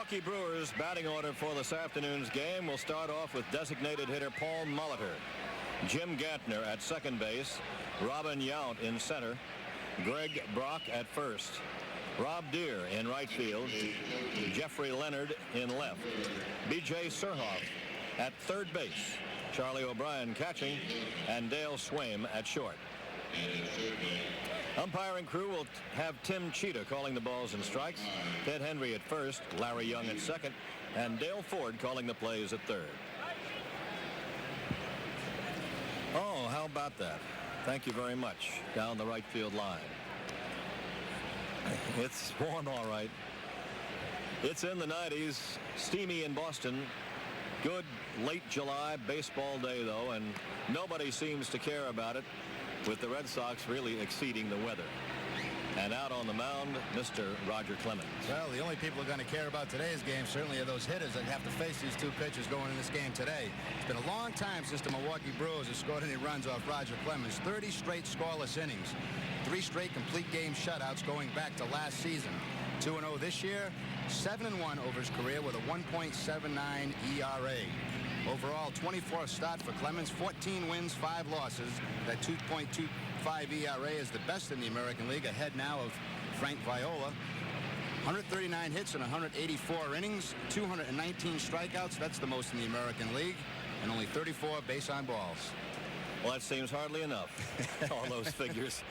Milwaukee Brewers batting order for this afternoon's game will start off with designated hitter Paul Molitor, Jim Gantner at second base, Robin Yount in center, Greg Brock at first, Rob Deere in right field, Jeffrey Leonard in left, B.J. Surhoff at third base, Charlie O'Brien catching, and Dale Swaim at short. Umpiring crew will have Tim Cheetah calling the balls and strikes, Ted Henry at first, Larry Young at second, and Dale Ford calling the plays at third. Oh, how about that? Thank you very much. Down the right field line. It's warm, all right. It's in the 90s, steamy in Boston. Good late July baseball day, though, and nobody seems to care about it, with the Red Sox really exceeding the weather. And out on the mound, Mr. Roger Clemens. Well, the only people who are going to care about today's game certainly are those hitters that have to face these two pitchers going in this game today. It's been a long time since the Milwaukee Brewers have scored any runs off Roger Clemens. 30 straight scoreless innings. 3 straight complete game shutouts going back to last season. 2-0 this year, 7-1 over his career with a 1.79 ERA. Overall, 24th start for Clemens, 14 wins, 5 losses. That 2.25 ERA is the best in the American League, ahead now of Frank Viola. 139 hits in 184 innings, 219 strikeouts. That's the most in the American League, and only 34 base on balls. Well, that seems hardly enough, all those figures.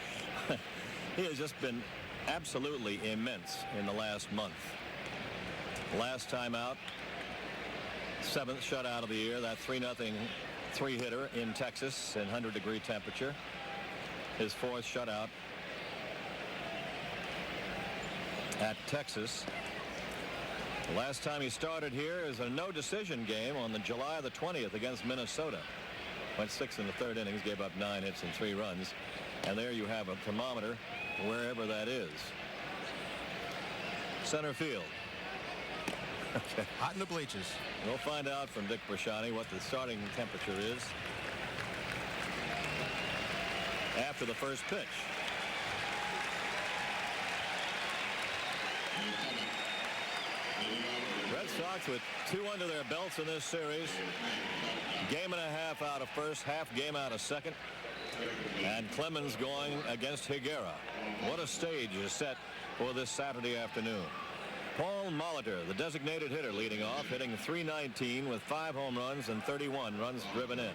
He has just been absolutely immense in the last month. Last time out, 7th shutout of the year, that 3-0 3-hitter in Texas in 100-degree temperature. His 4th shutout at Texas. The last time he started here is a no-decision game on the July the 20th against Minnesota. Went 6 in the 3rd innings, gave up 9 hits and 3 runs. And there you have a thermometer wherever that is. Center field. Okay. Hot in the bleachers. We'll find out from Dick Brashani what the starting temperature is after the first pitch. Red Sox with 2 under their belts in this series. Game and a half out of first, half game out of second. And Clemens going against Higuera. What a stage is set for this Saturday afternoon. Paul Molitor, the designated hitter, leading off, hitting .319 with 5 home runs and 31 runs driven in.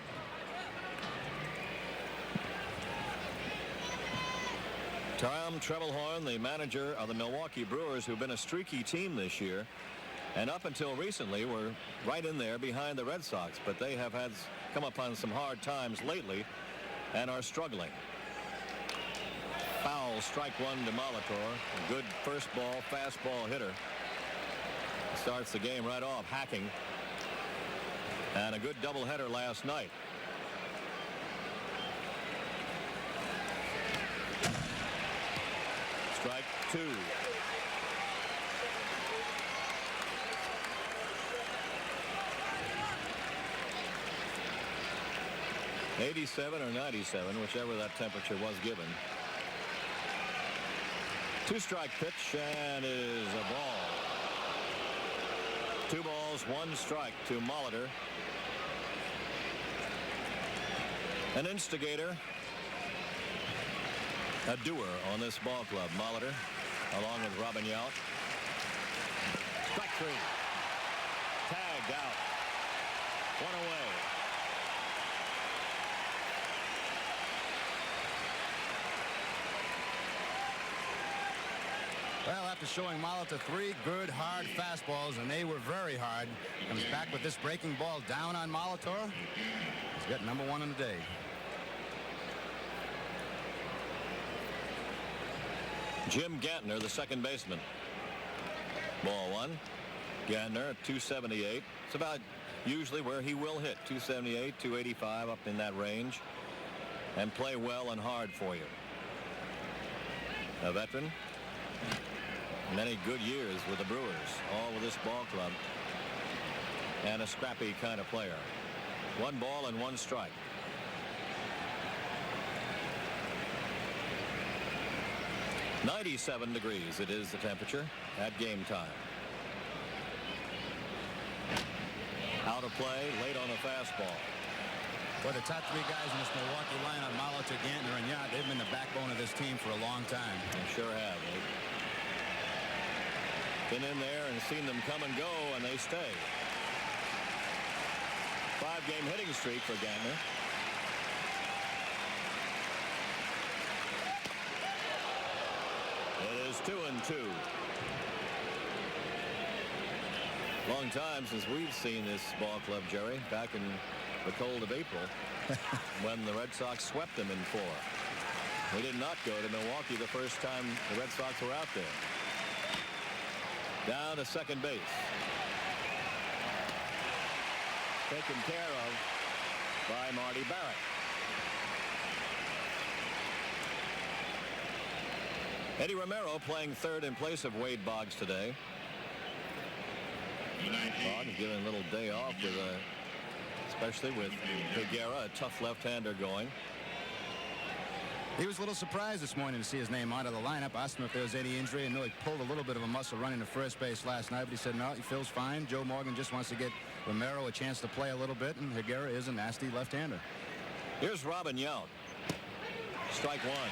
Tom Trebelhorn, the manager of the Milwaukee Brewers, who've been a streaky team this year, and up until recently were right in there behind the Red Sox, but they have come upon some hard times lately and are struggling. Foul, strike 1 to Molitor. A good first ball, fastball hitter. Starts the game right off, hacking. And a good doubleheader last night. Strike 2. .87 or 97, whichever that temperature was given. 2-strike pitch, and it is a ball. 2 balls, 1 strike to Molitor. An instigator, a doer on this ball club, Molitor, along with Robin Yount. Strike 3. Tagged out. 1 away. Well, after showing Molitor 3 good, hard fastballs, and they were very hard, comes back with this breaking ball down on Molitor. He's got number 1 in the day. Jim Gantner, the second baseman. Ball 1. Gantner at .278. It's about usually where he will hit. .278, .285, up in that range. And play well and hard for you. A veteran. Many good years with the Brewers, all with this ball club. And a scrappy kind of player. 1 ball and 1 strike. .97 degrees it is the temperature at game time. Out of play, late on the fastball. Well, the top three guys in this Milwaukee lineup, Malo, Gantner, and Yacht, they've been the backbone of this team for a long time. They sure have. They've been in there and seen them come and go, and they stay. 5-game hitting streak for Gantner. It is 2-2. Long time since we've seen this ball club, Jerry, back in the cold of April when the Red Sox swept them in 4. We did not go to Milwaukee the first time the Red Sox were out there. Down to second base. Taken care of by Marty Barrett. Eddie Romero playing third in place of Wade Boggs today. Boggs given a little day off with especially with Higuera, a tough left-hander, going. He was a little surprised this morning to see his name out of the lineup. Asked him if there was any injury. I know he pulled a little bit of a muscle running to first base last night, but he said no, he feels fine. Joe Morgan just wants to get Romero a chance to play a little bit, and Higuera is a nasty left-hander. Here's Robin Yount. Strike one.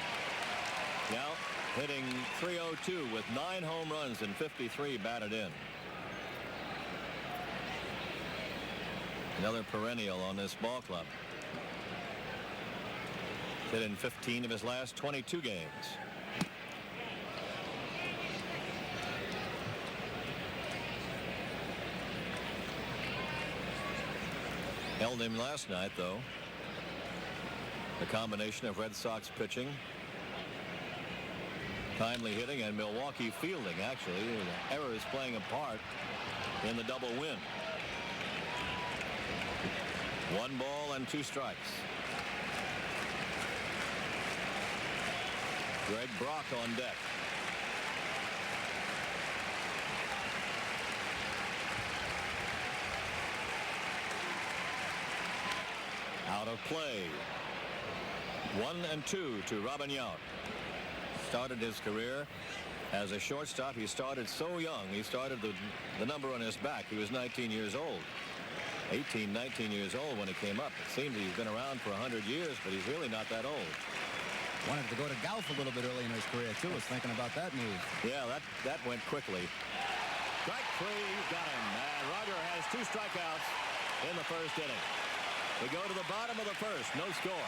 Yount hitting .302 with 9 home runs and 53 batted in. Another perennial on this ball club. Hit in 15 of his last 22 games. Held him last night, though. The combination of Red Sox pitching, timely hitting, and Milwaukee fielding, actually. Errors playing a part in the double win. 1 ball and 2 strikes. Greg Brock on deck. Out of play. 1-2 to Robin Yount. Started his career as a shortstop. He started so young. He started the number on his back. He was 19 years old. 18, 19 years old when he came up. It seems he's been around for 100 years, but he's really not that old. Wanted to go to golf a little bit early in his career, too. Was thinking about that move. Yeah, that went quickly. Strike 3, got him. And Roger has 2 strikeouts in the first inning. We go to the bottom of the first. No score.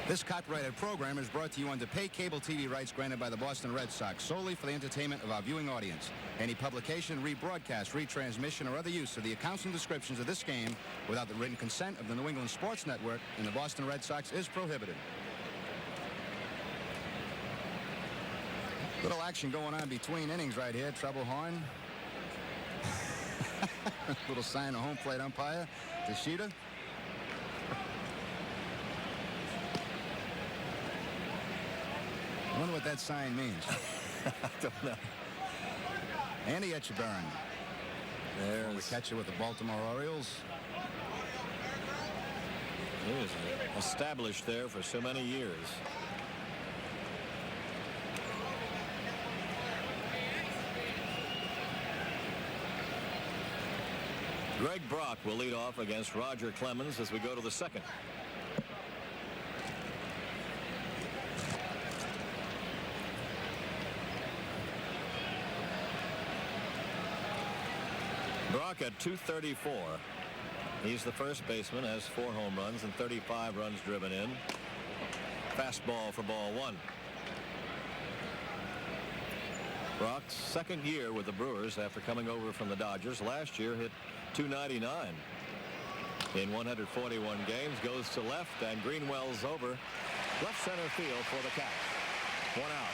This copyrighted program is brought to you under pay cable TV rights granted by the Boston Red Sox solely for the entertainment of our viewing audience. Any publication, rebroadcast, retransmission, or other use of the accounts and descriptions of this game without the written consent of the New England Sports Network and the Boston Red Sox is prohibited. Little action going on between innings right here. Treble horn. Little sign of home plate umpire. Tashida. I wonder what that sign means. I don't know. Andy Etchebarren. There's the catcher with the Baltimore Orioles. He was established there for so many years. Greg Brock will lead off against Roger Clemens as we go to the second. Brock at .234. He's the first baseman, has 4 home runs and 35 runs driven in. Fastball for ball 1. Brock's second year with the Brewers after coming over from the Dodgers. Last year hit .299 in 141 games. Goes to left, and Greenwell's over left center field for the catch. 1 out.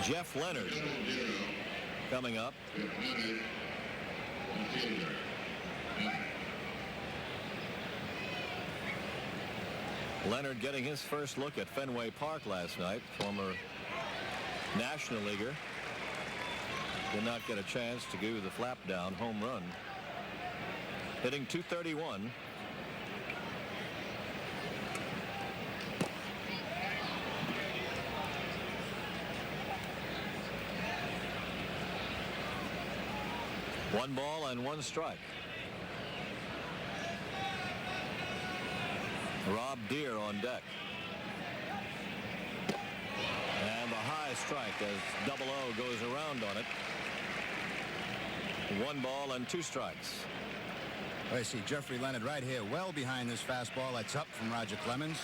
Jeff Leonard coming up. Leonard getting his first look at Fenway Park last night. Former National Leaguer. did not get a chance to do the flap down home run. Hitting .231. One ball and one strike. Rob Deere on deck. And the high strike as Double O goes around on it. One ball and two strikes. I see Jeffrey Leonard right here, well behind this fastball that's up from Roger Clemens.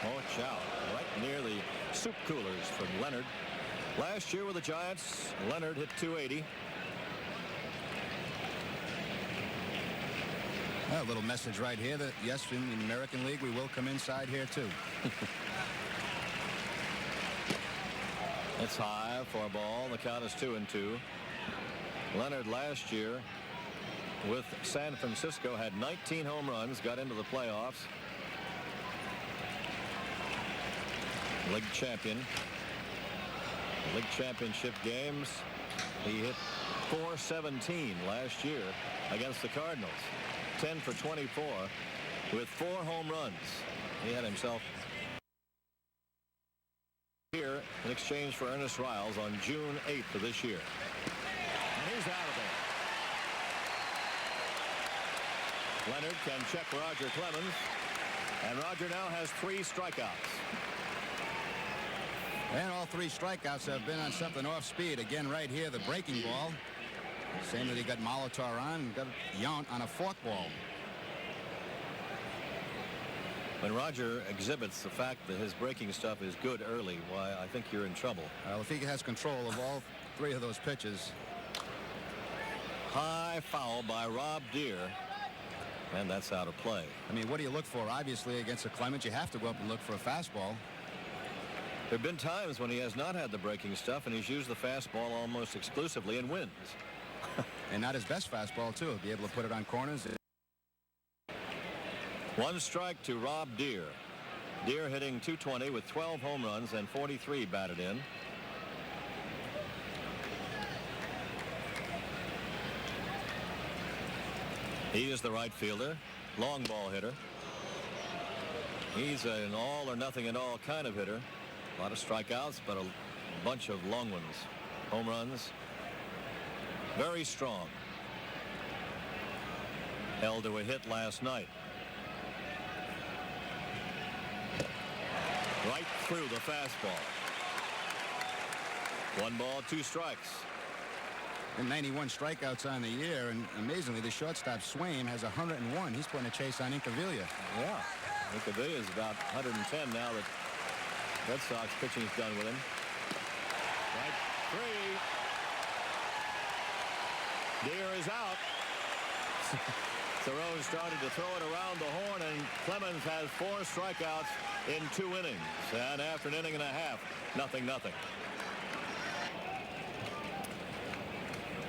Watch out, right near the soup coolers from Leonard. Last year with the Giants, Leonard hit .280. A little message right here that yes, in the American League we will come inside here too. It's high for a ball. The count is 2-2. Leonard last year with San Francisco had 19 home runs, got into the playoffs. League champion. League championship games. He hit .417 last year against the Cardinals. 10 for 24 with 4 home runs. He had himself here in exchange for Ernest Riles on June 8th of this year. And he's out of there. Leonard can check Roger Clemens. And Roger now has 3 strikeouts. And all 3 strikeouts have been on something off speed. Again, right here, the breaking ball. Same that he got Molitor on, got Yount on a forkball. When Roger exhibits the fact that his breaking stuff is good early, why, I think you're in trouble. Well, if he has control of all 3 of those pitches. High foul by Rob Deere. And that's out of play. I mean, what do you look for? Obviously, against a Clemens, you have to go up and look for a fastball. There have been times when he has not had the breaking stuff, and he's used the fastball almost exclusively and wins. And not his best fastball, too. Be able to put it on corners. 1 strike to Rob Deere. Deere hitting .220 with 12 home runs and 43 batted in. He is the right fielder, long ball hitter. He's an all or nothing at all kind of hitter. A lot of strikeouts, but a bunch of long ones. Home runs. Very strong. Held to a hit last night. Right through the fastball. 1 ball, 2 strikes. And 91 strikeouts on the year, and amazingly, the shortstop Swain has 101. He's putting a chase on Incaviglia. Yeah, Incaviglia is about 110 now that Red Sox pitching is done with him. Strike 3. Deere is out. Thoreau started to throw it around the horn, and Clemens has 4 strikeouts in 2 innings. And after an inning and a half, 0-0.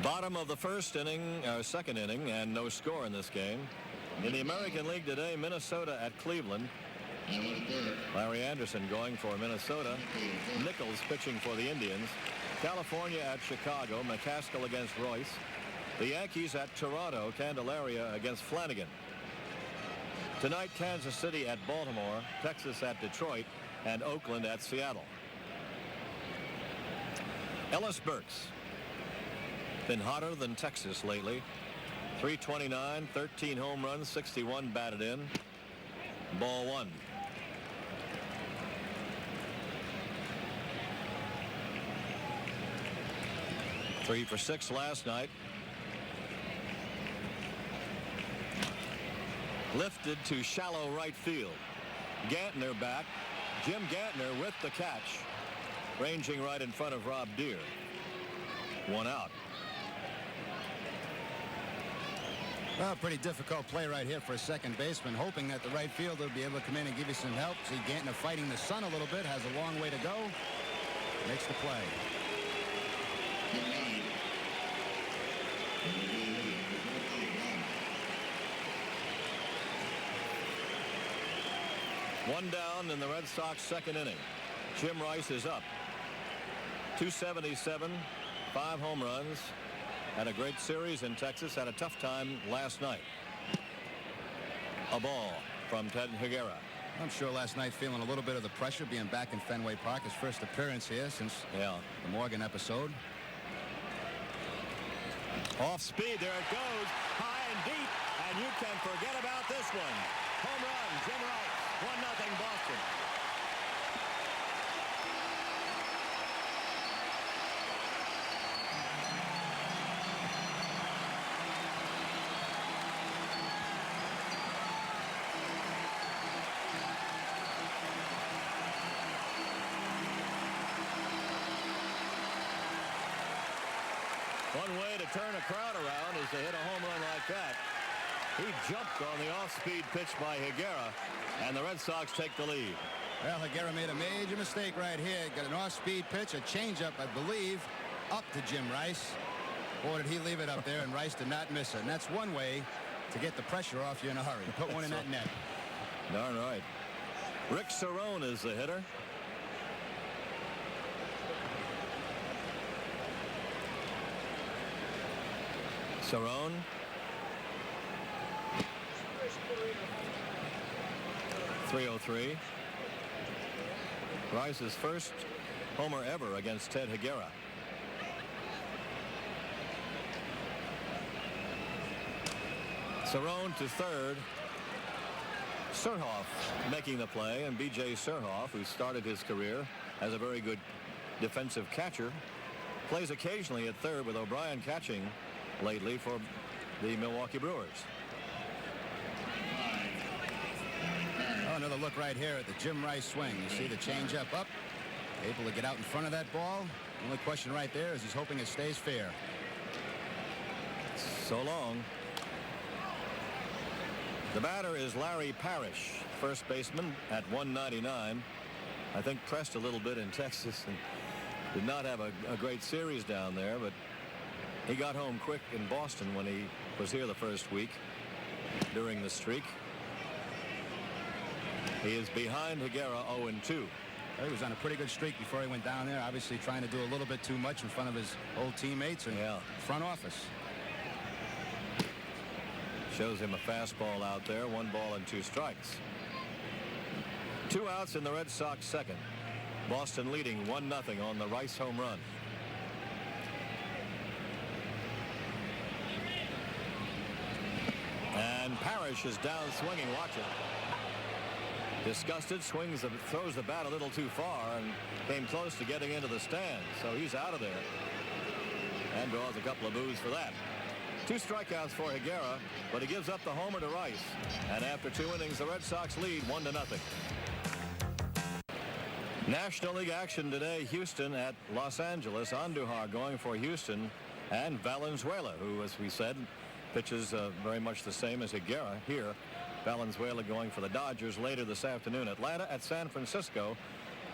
Bottom of the first inning, second inning, and no score in this game. In the American League today, Minnesota at Cleveland. Larry Anderson going for Minnesota. Nichols pitching for the Indians. California at Chicago. McCaskill against Royce. The Yankees at Toronto. Candelaria against Flanagan. Tonight, Kansas City at Baltimore. Texas at Detroit. And Oakland at Seattle. Ellis Burks. Been hotter than Texas lately. 329, 13 home runs, 61 batted in. Ball 1. Three for 6 last night. Lifted to shallow right field. Gantner back. Jim Gantner with the catch. Ranging right in front of Rob Deere. 1 out. Well, pretty difficult play right here for a second baseman, hoping that the right fielder will be able to come in and give you some help. See Gantner fighting the sun a little bit, has a long way to go. Makes the play. One down in the Red Sox second inning. Jim Rice is up. 277, 5 home runs. Had a great series in Texas. Had a tough time last night. A ball from Ted Higuera. I'm sure last night feeling a little bit of the pressure being back in Fenway Park. His first appearance here since the Morgan episode. Off speed. There it goes. High and deep. And you can forget about this one. Home run. Jim Rice. 1-0 Boston. One way to turn a crowd around is to hit a home run like that. He jumped on the off-speed pitch by Higuera, and the Red Sox take the lead. Well, Higuera made a major mistake right here. Got an off-speed pitch, a changeup, I believe, up to Jim Rice. Or did he leave it up there, and Rice did not miss it. And that's one way to get the pressure off you in a hurry. Put one in that net. Darn right. Rick Cerrone is the hitter. Cerrone. .303. Rice's first homer ever against Ted Higuera. Cerrone to third. Surhoff making the play, and B.J. Surhoff, who started his career as a very good defensive catcher, plays occasionally at third with O'Brien catching lately for the Milwaukee Brewers. Oh, another look right here at the Jim Rice swing. You see the changeup up, able to get out in front of that ball. The only question right there is he's hoping it stays fair. So long. The batter is Larry Parrish, first baseman at 199. I think pressed a little bit in Texas and did not have a great series down there, but he got home quick in Boston when he was here the first week during the streak. He is behind Higuera 0-2. He was on a pretty good streak before he went down there, obviously trying to do a little bit too much in front of his old teammates and front office. Shows him a fastball out there. 1 ball and 2 strikes. 2 outs in the Red Sox second. Boston leading 1-0 on the Rice home run. And Parrish is down swinging. Watch it. Disgusted, throws the bat a little too far and came close to getting into the stand. So he's out of there and draws a couple of boos for that. 2 strikeouts for Higuera, but he gives up the homer to Rice. And after 2 innings, the Red Sox lead 1-0. National League action today. Houston at Los Angeles. Andujar going for Houston, and Valenzuela, who, as we said, pitches very much the same as Higuera here. Valenzuela going for the Dodgers later this afternoon. Atlanta at San Francisco,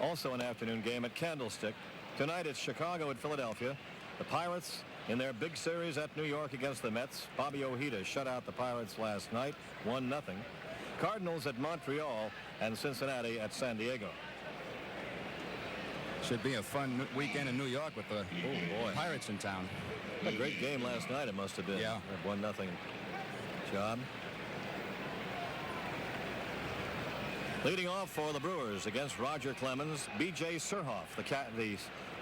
also an afternoon game at Candlestick. Tonight it's Chicago at Philadelphia. The Pirates in their big series at New York against the Mets. Bobby Ojeda shut out the Pirates last night, 1-0. Cardinals at Montreal, and Cincinnati at San Diego. Should be a fun weekend in New York with the Pirates in town. A great game last night, it must have been. Yeah. A 1-0 job. Leading off for the Brewers against Roger Clemens, B.J. Surhoff, the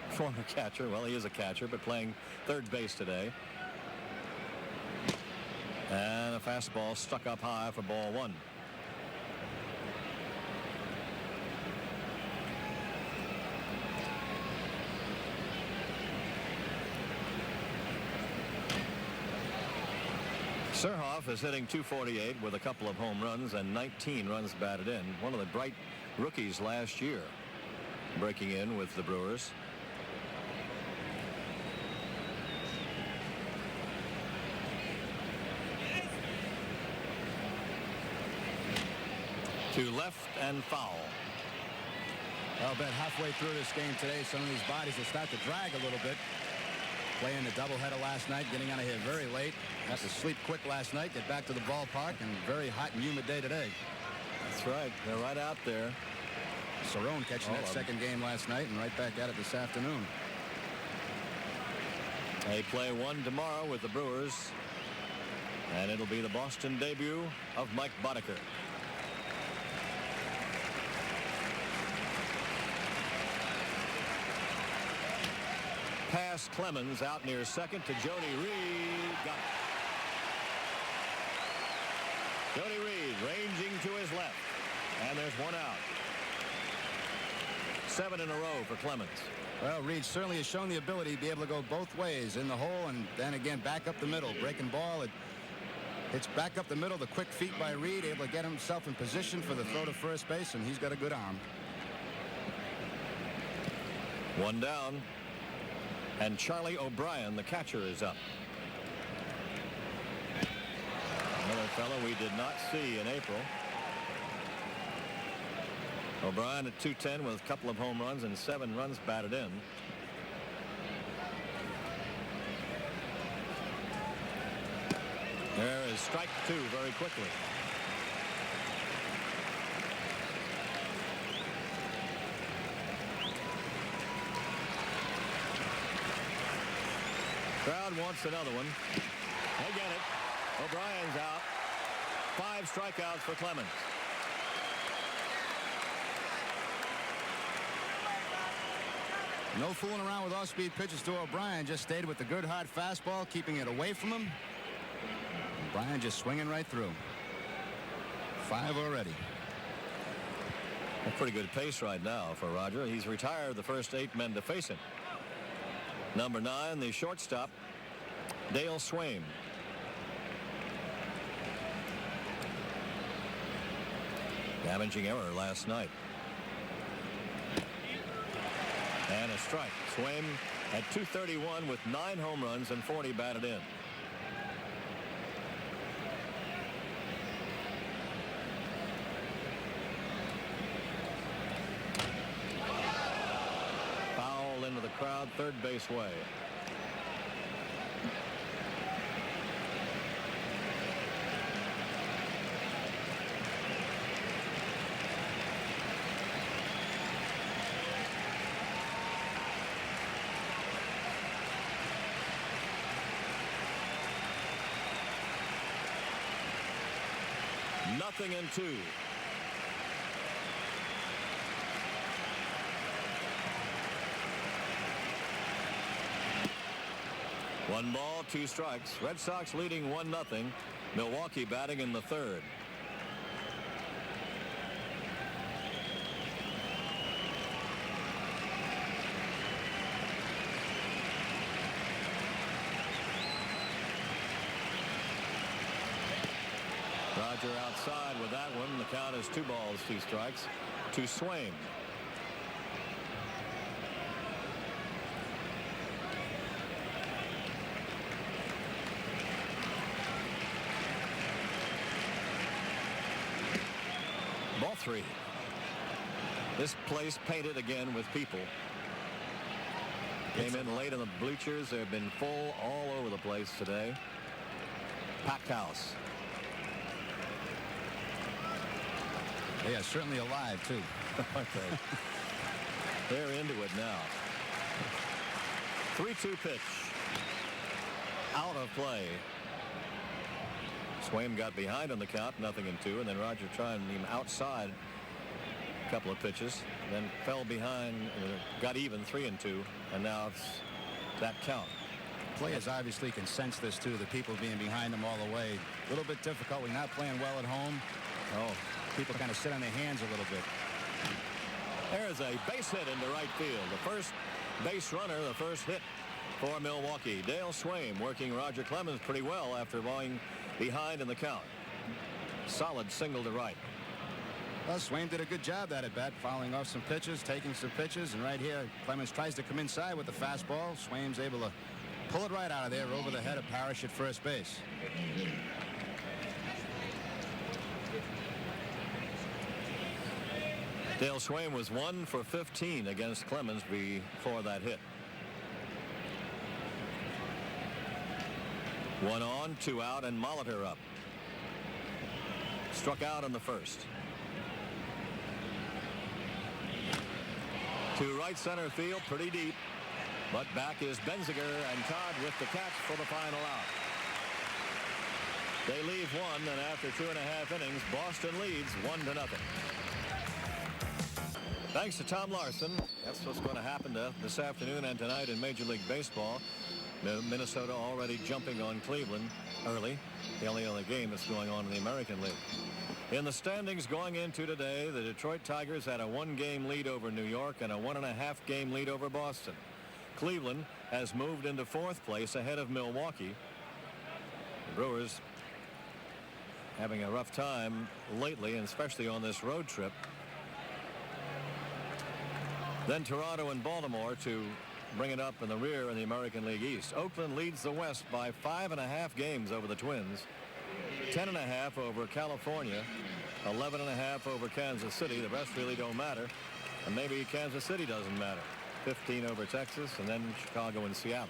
former catcher. Well, he is a catcher, but playing third base today. And a fastball stuck up high for ball 1. Surhoff is hitting .248 with a couple of home runs and 19 runs batted in. One of the bright rookies last year breaking in with the Brewers. To left and foul. I'll bet halfway through this game today, some of these bodies will start to drag a little bit. Playing the doubleheader last night, getting out of here very late. Have to sleep quick last night, get back to the ballpark, and very hot and humid day today. That's right. They're right out there. Cerrone catching that second game last night and right back at it this afternoon. They play one tomorrow with the Brewers, and it'll be the Boston debut of Mike Boddicker. Pass Clemens out near second to Jody Reed. Got it. Jody Reed ranging to his left, and there's one out. 7 in a row for Clemens. Well, Reed certainly has shown the ability to be able to go both ways, in the hole and then again back up the middle. Breaking ball, it's back up the middle. The quick feet by Reed, able to get himself in position for the throw to first base, and he's got a good arm. One down, and Charlie O'Brien, the catcher, is up. Another fellow we did not see in April. O'Brien at .210 with a couple of home runs and 7 runs batted in. There is strike 2 very quickly. Crowd wants another one. They get it. O'Brien's out. 5 strikeouts for Clemens. No fooling around with off-speed pitches to O'Brien. Just stayed with the good hard fastball, keeping it away from him. O'Brien just swinging right through. 5 already. A pretty good pace right now for Roger. He's retired the first 8 men to face him. Number 9, the shortstop, Dale Swaim. Damaging error last night. And a strike. Swaim at .231 with 9 home runs and 40 batted in. Foul into the crowd, third base way. Nothing in 2. One ball, 2 strikes. Red Sox leading 1-0. Milwaukee batting in the third. Roger outside with that one. The count is 2 balls, 2 strikes to Swaim. Ball 3. This place painted again with people. Came in late in the bleachers. They've been full all over the place today. Packed house. Yeah, certainly alive, too. Okay. They're into it now. 3-2 pitch. Out of play. Swaim got behind on the count, 0-2, and then Roger trying him outside a couple of pitches, then fell behind, got even 3-2, and now it's that count. Players obviously can sense this, too, the people being behind them all the way. A little bit difficult. We're not playing well at home. Oh. People kind of sit on their hands a little bit. There's a base hit into right field. The first base runner, the first hit for Milwaukee. Dale Swaim working Roger Clemens pretty well after falling behind in the count. Solid single to right. Well, Swaim did a good job at bat, fouling off some pitches, taking some pitches, and right here, Clemens tries to come inside with the fastball. Swaim's able to pull it right out of there over the head of Parrish at first base. Dale Swaim was 1 for 15 against Clemens before that hit. 1 on, 2 out, and Molitor up. Struck out in the first. To right center field, pretty deep. But back is Benziger, and Todd with the catch for the final out. They leave one, and after 2.5 innings, Boston leads 1-0. Thanks to Tom Larson. That's what's going to happen this afternoon and tonight in Major League Baseball. Minnesota already jumping on Cleveland early. The only other game that's going on in the American League. In the standings going into today, the Detroit Tigers had a 1-game lead over New York and a 1.5-game lead over Boston. Cleveland has moved into 4th place ahead of Milwaukee. The Brewers having a rough time lately, and especially on this road trip. Then Toronto and Baltimore to bring it up in the rear in the American League East. Oakland leads the West by 5.5 games over the Twins, 10.5 over California, 11.5 over Kansas City. The rest really don't matter, and maybe Kansas City doesn't matter. 15 over Texas, and then Chicago and Seattle.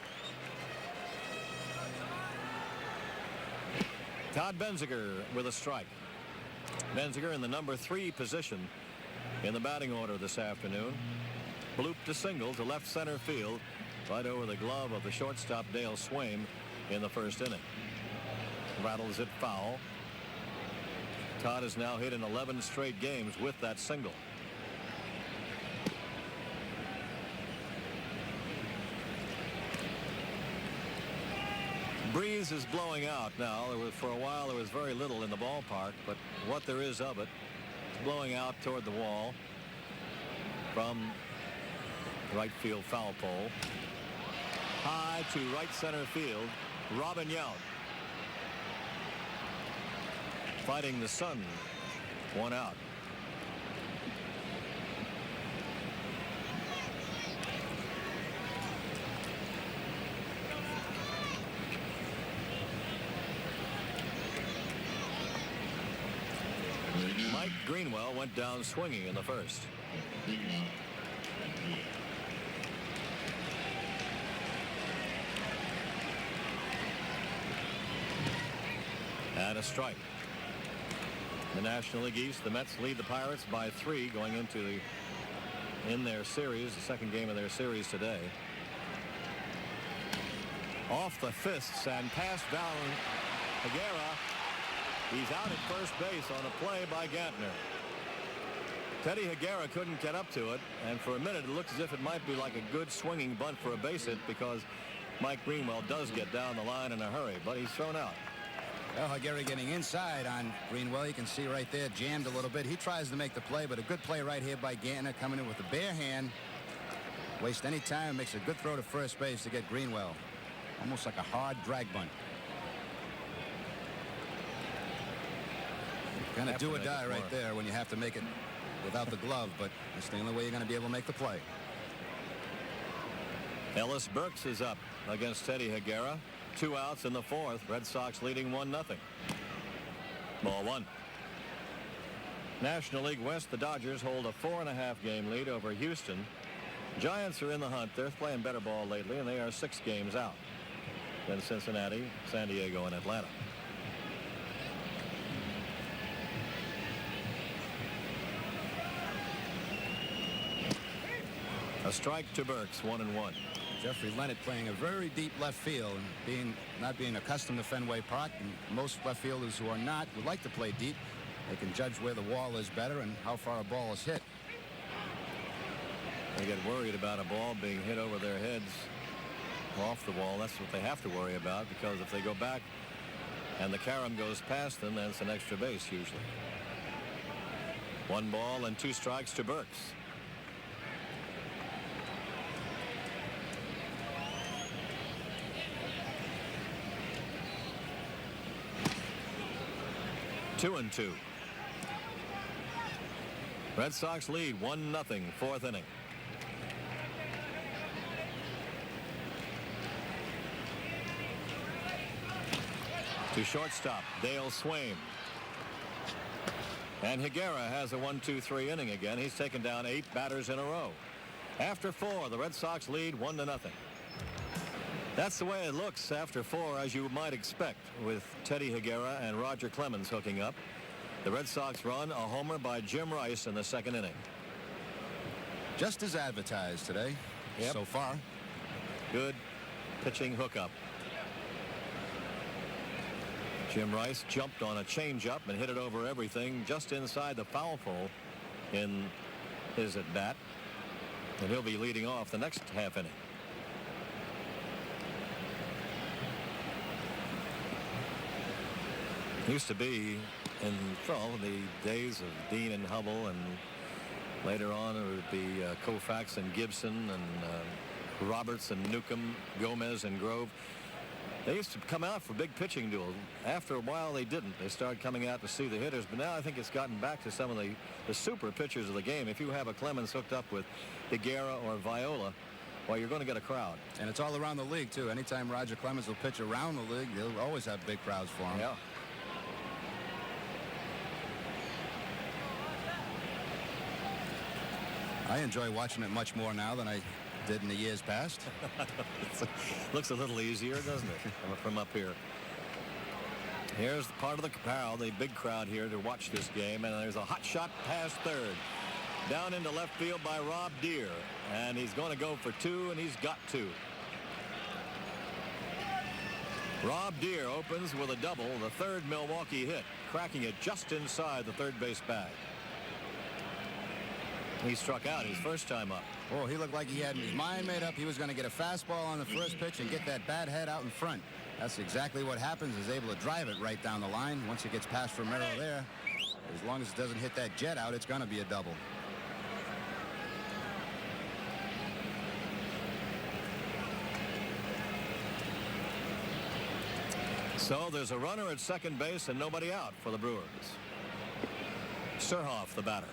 Todd Benziger with a strike. Benziger in the number 3 position in the batting order this afternoon. Blooped a single to left center field right over the glove of the shortstop Dale Swaim in the first inning. Rattles it foul. Todd has now hit in 11 straight games with that single. Breeze is blowing out now. For a while there was very little in the ballpark, but what there is of it is blowing out toward the wall from right field foul pole. High to right center field. Robin Yount fighting the sun. 1 out. Mike Greenwell went down swinging in the first. And a strike. The National League East, the Mets lead the Pirates by 3 going into their series, the second game of their series today. Off the fists and passed down Higuera. He's out at first base on a play by Gantner. Teddy Higuera couldn't get up to it, and for a minute it looked as if it might be like a good swinging bunt for a base hit, because Mike Greenwell does get down the line in a hurry, but he's thrown out. Well, Higuera getting inside on Greenwell. You can see right there, jammed a little bit. He tries to make the play, but a good play right here by Gantner, coming in with a bare hand. Waste any time, makes a good throw to first base to get Greenwell. Almost like a hard drag bunt. Kind of do or die right there when you have to make it without the glove, but it's the only way you're going to be able to make the play. Ellis Burks is up against Teddy Higuera. 2 outs in the 4th. Red Sox leading 1-0. Ball 1. National League West, the Dodgers hold a 4.5-game lead over Houston. Giants are in the hunt. They're playing better ball lately, and they are 6 games out. Then Cincinnati, San Diego, and Atlanta. A strike to Burks, 1-1. Jeffrey Leonard playing a very deep left field, and not being accustomed to Fenway Park. And most left fielders who are not would like to play deep. They can judge where the wall is better and how far a ball is hit. They get worried about a ball being hit over their heads off the wall. That's what they have to worry about, because if they go back and the carom goes past them, then it's an extra base usually. 1 ball and 2 strikes to Burks. Two and 2. Red Sox lead 1-0, 4th inning. To shortstop, Dale Swaim. And Higuera has a 1-2-3 inning again. He's taken down 8 batters in a row. After 4, the Red Sox lead 1-0. That's the way it looks after 4, as you might expect, with Teddy Higuera and Roger Clemens hooking up. The Red Sox run a homer by Jim Rice in the 2nd inning. Just as advertised today. Yep. So far. Good pitching hookup. Jim Rice jumped on a changeup and hit it over everything just inside the foul pole in his at bat. And he'll be leading off the next half inning. Used to be in the days of Dean and Hubble, and later on it would be Koufax and Gibson and Roberts and Newcomb, Gomez and Grove. They used to come out for big pitching duels. After a while they didn't. They started coming out to see the hitters, but now I think it's gotten back to some of the super pitchers of the game. If you have a Clemens hooked up with Higuera or Viola, well, you're going to get a crowd. And it's all around the league too. Anytime Roger Clemens will pitch around the league, they'll always have big crowds for him. Yeah. I enjoy watching it much more now than I did in the years past. Looks a little easier, doesn't it, from up here. Here's part of the crowd, the big crowd here to watch this game, and there's a hot shot past third. Down into left field by Rob Deere, and he's going to go for two, and he's got two. Rob Deere opens with a double, the third Milwaukee hit, cracking it just inside the third base bag. He struck out his first time up. Oh, he looked like he had his mind made up. He was going to get a fastball on the first pitch and get that bat head out in front. That's exactly what happens. He's able to drive it right down the line. Once it gets past Romero there, as long as it doesn't hit that jet out, it's going to be a double. So there's a runner at second base and nobody out for the Brewers. Surhoff, the batter.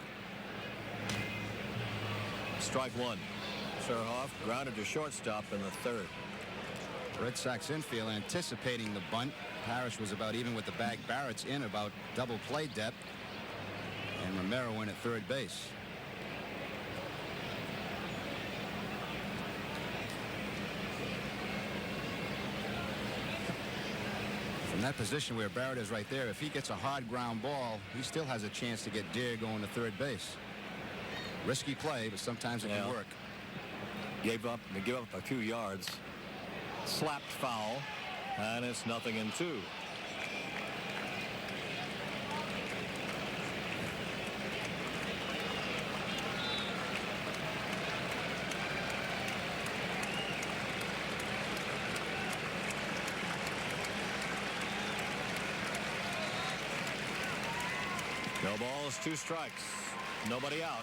Strike one. Surhoff grounded to shortstop in the third. Red Sox infield anticipating the bunt. Parrish was about even with the bag. Barrett's in about double play depth. And Romero in at third base. From that position where Barrett is right there, if he gets a hard ground ball, he still has a chance to get Deere going to third base. Risky play, but sometimes it can work. Gave up a few yards. Slapped foul, and it's 0-2. No balls, 2 strikes. Nobody out.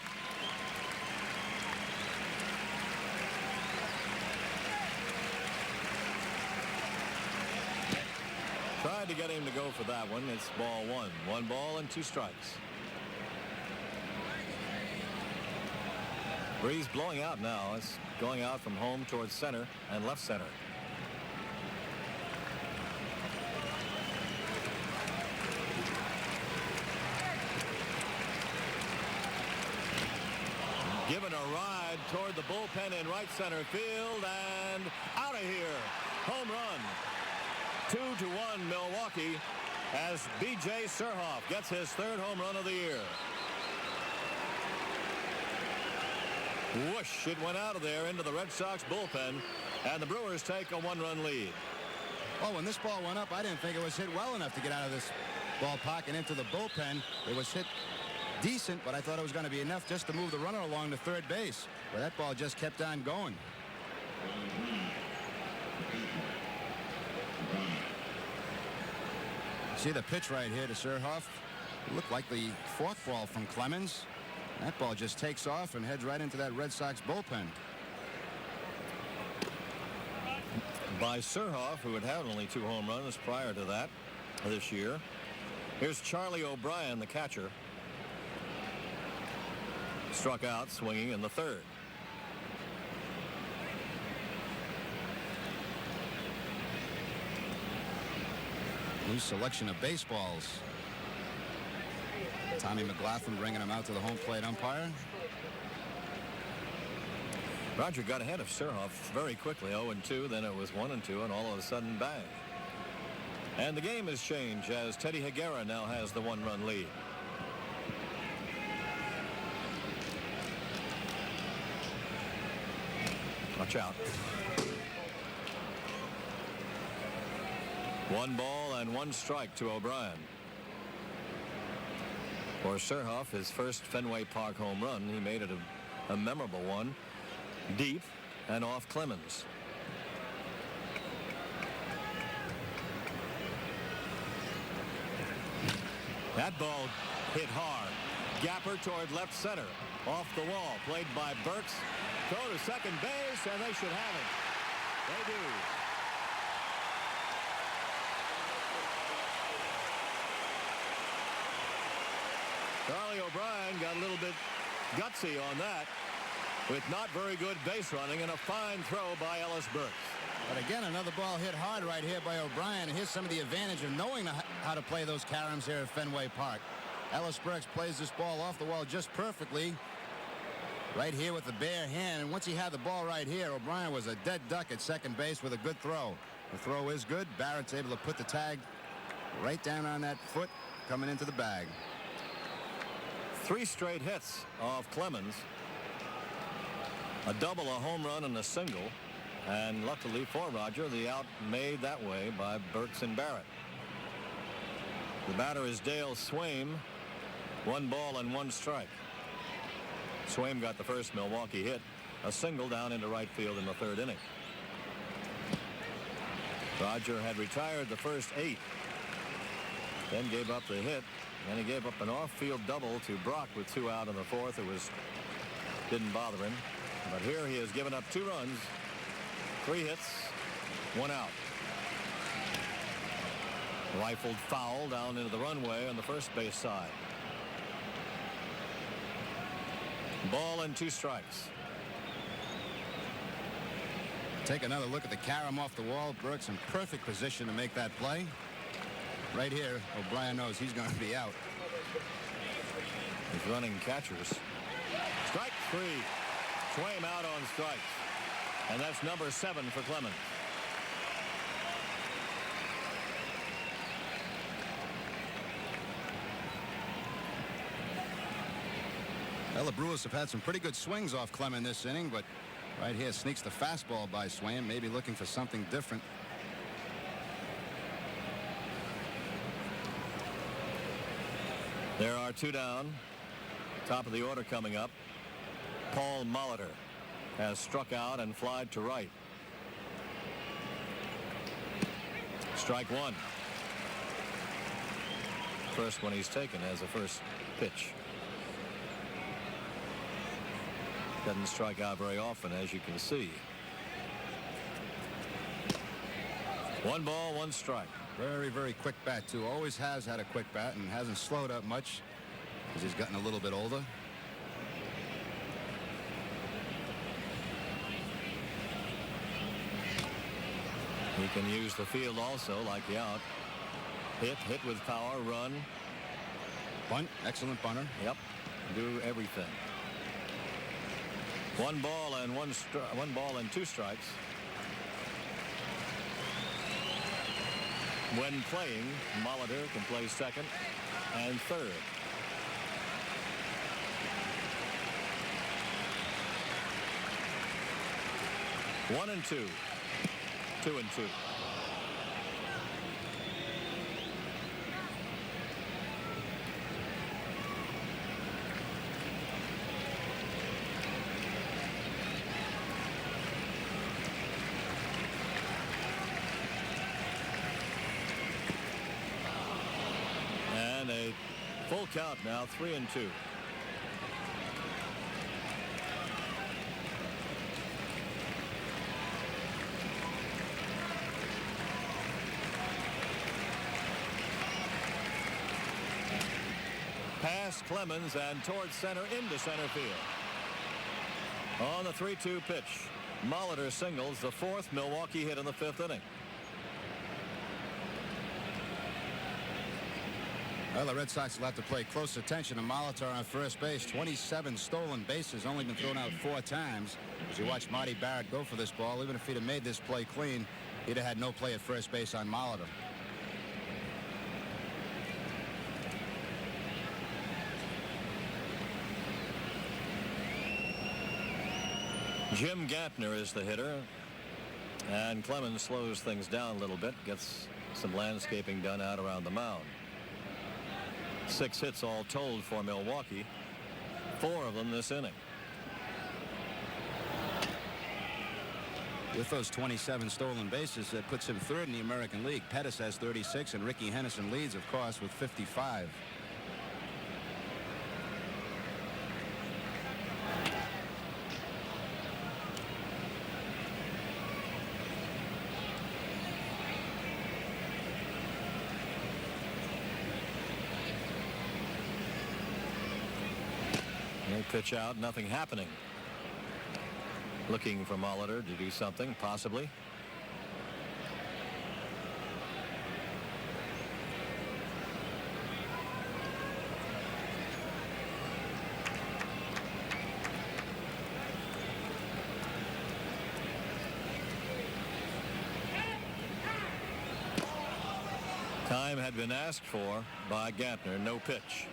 Tried to get him to go for that one. It's ball 1. 1 ball and 2 strikes. Breeze blowing out now. It's going out from home towards center and left center. Given a ride toward the bullpen in right center field and out of here. Home run. 2-1 Milwaukee as B.J. Surhoff gets his third home run of the year. Whoosh, it went out of there into the Red Sox bullpen, and the Brewers take a 1-run lead. Oh, when this ball went up, I didn't think it was hit well enough to get out of this ballpark and into the bullpen. It was hit decent, but I thought it was going to be enough just to move the runner along to third base. But that ball just kept on going. See the pitch right here to Surhoff. It looked like the forkball from Clemens. That ball just takes off and heads right into that Red Sox bullpen. By Surhoff, who had only 2 home runs prior to that this year. Here's Charlie O'Brien, the catcher. Struck out swinging in the third. New selection of baseballs. Tommy McLaughlin bringing him out to the home plate umpire. Roger got ahead of Surhoff very quickly, 0-2. Then it was 1-2, and all of a sudden, bang. And the game has changed as Teddy Higuera now has the 1-run lead. Watch out. 1 ball and 1 strike to O'Brien. For Surhoff, his first Fenway Park home run, he made it a memorable one, deep and off Clemens. That ball hit hard. Gapper toward left center. Off the wall. Played by Burks. Throw to second base, and they should have it. They do. Charlie O'Brien got a little bit gutsy on that with not very good base running and a fine throw by Ellis Burks. But again, another ball hit hard right here by O'Brien. And here's some of the advantage of knowing how to play those caroms here at Fenway Park. Ellis Burks plays this ball off the wall just perfectly. Right here with the bare hand. And once he had the ball right here, O'Brien was a dead duck at second base with a good throw. The throw is good. Barrett's able to put the tag right down on that foot coming into the bag. 3 straight hits off Clemens. A double, a home run, and a single. And luckily for Roger, the out made that way by Burks and Barrett. The batter is Dale Swaim. 1 ball and 1 strike. Swaim got the first Milwaukee hit, a single down into right field in the 3rd inning. Roger had retired the first 8, then gave up the hit, and he gave up an off-field double to Brock with 2 out in the 4th. It didn't bother him, but here he has given up 2 runs, 3 hits, 1 out. Rifled foul down into the runway on the first base side. Ball and 2 strikes. Take another look at the carom off the wall. Burks in perfect position to make that play. Right here, O'Brien knows he's going to be out. He's running catchers. Strike 3. Swaim out on strikes. And that's number 7 for Clemens. Well, the Brewers have had some pretty good swings off Clemens this inning, but right here sneaks the fastball by Swaim, maybe looking for something different. There are 2 down. Top of the order coming up. Paul Molitor has struck out and flied to right. Strike 1. First one he's taken as a first pitch. Doesn't strike out very often, as you can see. 1 ball, 1 strike. Very, very quick bat, too. Always has had a quick bat and hasn't slowed up much as he's gotten a little bit older. He can use the field also, like the out. Hit with power, run. Bunt, excellent bunter. Yep, do everything. 1 ball and 1 ball and 2 strikes. When playing, Molitor can play second and third. One and 2. 2 and 2. And a full count now, 3 and 2. Past Clemens and towards center into center field. On the 3-2 pitch, Molitor singles, the 4th Milwaukee hit in the 5th inning. Well, the Red Sox will have to pay close attention to Molitor on first base. 27 stolen bases, only been thrown out 4 times. As you watch Marty Barrett go for this ball, even if he'd have made this play clean, he'd have had no play at first base on Molitor. Jim Gantner is the hitter, and Clemens slows things down a little bit, gets some landscaping done out around the mound. 6 hits all told for Milwaukee, 4 of them this inning. With those 27 stolen bases, that puts him third in the American League. Pettis has 36, and Ricky Henderson leads, of course, with 55. They pitch out, nothing happening. Looking for Molitor to do something, possibly. Time had been asked for by Gantner. No pitch.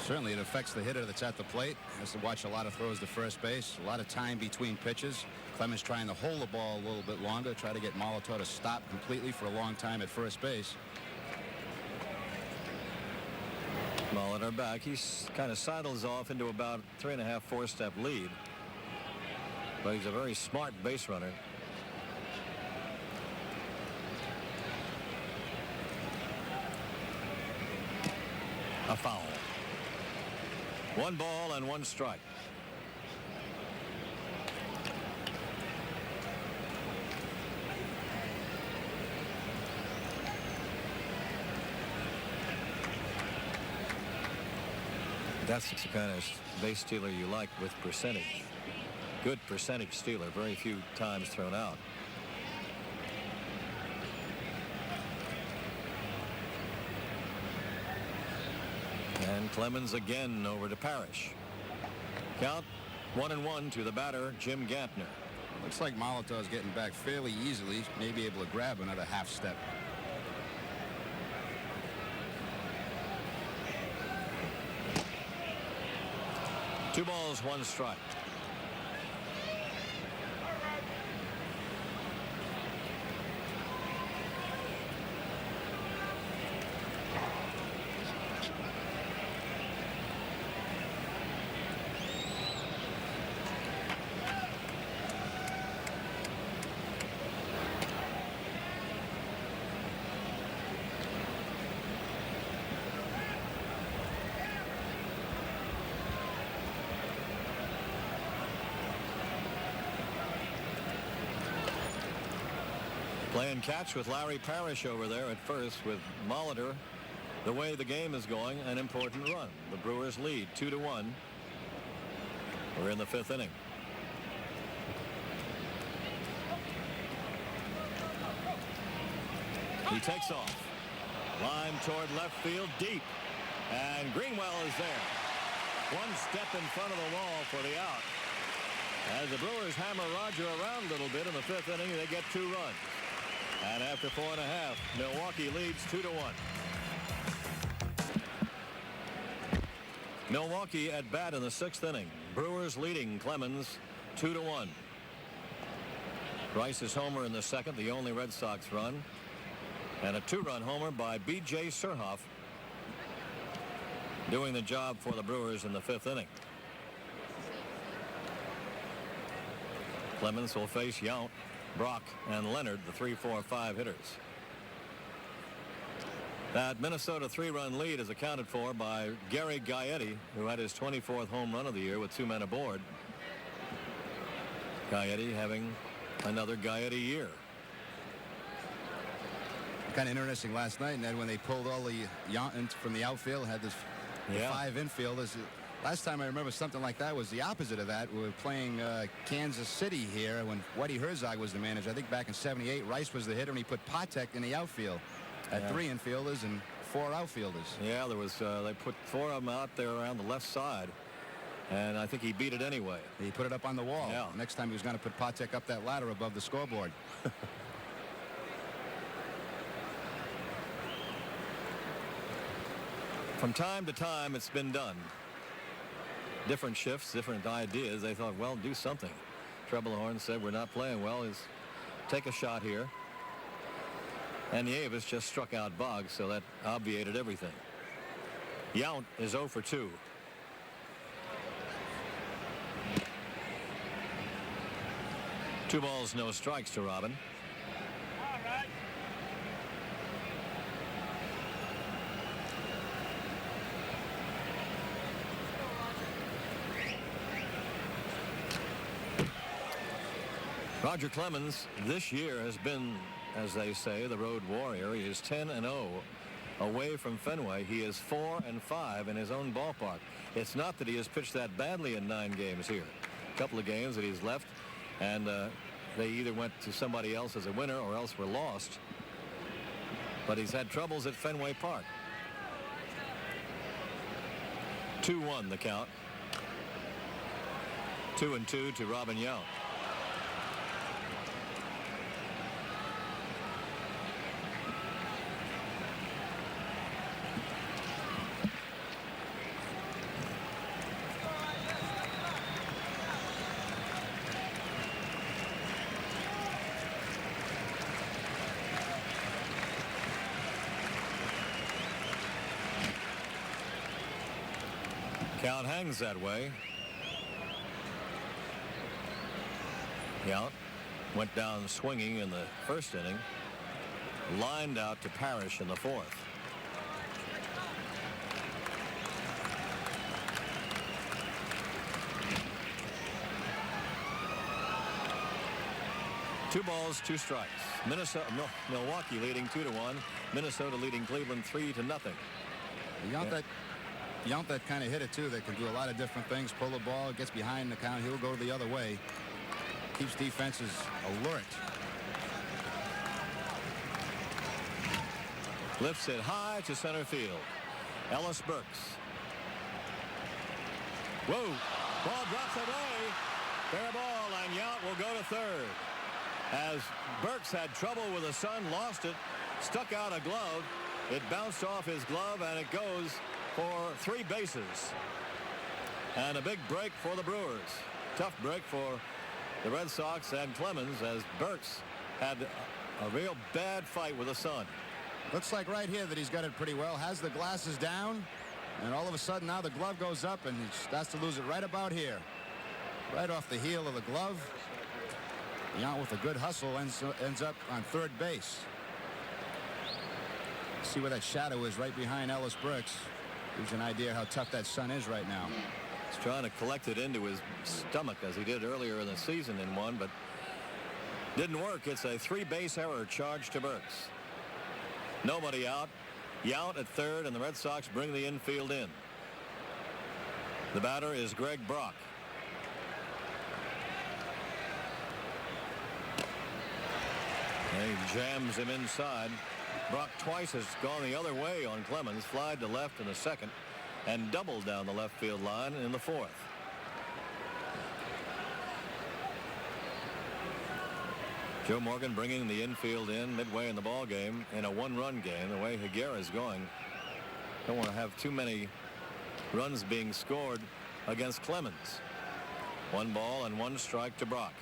Certainly it affects the hitter that's at the plate. Has to watch a lot of throws to first base. A lot of time between pitches. Clemens trying to hold the ball a little bit longer. Try to get Molitor to stop completely for a long time at first base. Molitor back. He kind of sidles off into about 3.5, 4-step lead. But he's a very smart base runner. A foul. 1 ball and 1 strike. That's the kind of base stealer you like, with percentage. Good percentage stealer. Very few times thrown out. And Clemens again over to Parrish. Count 1-1 to the batter, Jim Gantner. Looks like Molitor's getting back fairly easily. May be able to grab another half step. Two balls, 1 strike. Playing catch with Larry Parrish over there at first, with Molitor. The way the game is going, an important run. The Brewers lead 2-1. We're in the 5th inning. He takes off. Line toward left field, deep. And Greenwell is there. 1 step in front of the wall for the out. As the Brewers hammer Roger around a little bit in the 5th inning, they get 2 runs. And after 4.5, Milwaukee leads 2-1. Milwaukee at bat in the 6th inning. Brewers leading Clemens 2-1. Rice's homer in the 2nd, the only Red Sox run. And a 2-run homer by B.J. Surhoff, doing the job for the Brewers in the 5th inning. Clemens will face Yount, Brock, and Leonard, the 3, 4, 5 hitters. That Minnesota 3-run lead is accounted for by Gary Gaetti, who had his 24th home run of the year with 2 men aboard. Gaetti having another Gaetti year. Kind of interesting last night, Ned, when they pulled all the Yount from the outfield, had this the 5 infielders. Last time I remember something like that was the opposite of that. We were playing Kansas City here when Whitey Herzog was the manager. I think back in '78, Rice was the hitter, and he put Patek in the outfield. Had 3 infielders and 4 outfielders. Yeah, there was. They put 4 of them out there around the left side, and I think he beat it anyway. He put it up on the wall. Yeah. Next time he was going to put Patek up that ladder above the scoreboard. From time to time, it's been done. different shifts, different ideas. They thought, well, do something. Trebelhorn said, we're not playing well. Take a shot here. And Yavis just struck out Boggs, so that obviated everything. Yount is 0 for 2. Two balls, no strikes to Robin. Roger Clemens this year has been, as they say, the road warrior. He is 10-0 away from Fenway. He is 4-5 in his own ballpark. It's not that he has pitched that badly in 9 games here. A couple of games that he's left, and they either went to somebody else as a winner or else were lost. But he's had troubles at Fenway Park. 2-1 the count. 2-2 to Robin Yount. Count hangs that way. Yount went down swinging in the first inning. Lined out to Parrish in the 4th. Two balls, 2 strikes. Milwaukee leading 2-1. Minnesota leading Cleveland 3-0. Yount that kind of hitter too, that can do a lot of different things. Pull the ball, gets behind the count, he'll go the other way. Keeps defenses alert. Lifts it high to center field. Ellis Burks. Whoa! Ball drops away. Fair ball, and Yount will go to third. As Burks had trouble with the sun, lost it, stuck out a glove. It bounced off his glove, and it goes for 3 bases. And a big break for the Brewers. Tough break for the Red Sox and Clemens, as Burks had a real bad fight with the sun. Looks like right here that he's got it pretty well. Has the glasses down, and all of a sudden now the glove goes up, and he starts to lose it right about here. Right off the heel of the glove. Yount with a good hustle ends up on third base. See where that shadow is right behind Ellis Burks. Gives you an idea how tough that sun is right now. He's trying to collect it into his stomach as he did earlier in the season in one, but didn't work. It's a 3-base error charge to Burks. Nobody out. Yount at third, and the Red Sox bring the infield in. The batter is Greg Brock. And he jams him inside. Brock twice has gone the other way on Clemens, flied to left in the 2nd, and doubled down the left field line in the 4th. Joe Morgan bringing the infield in midway in the ball game in a 1-run game. The way Higuera is going, don't want to have too many runs being scored against Clemens. 1 ball and 1 strike to Brock.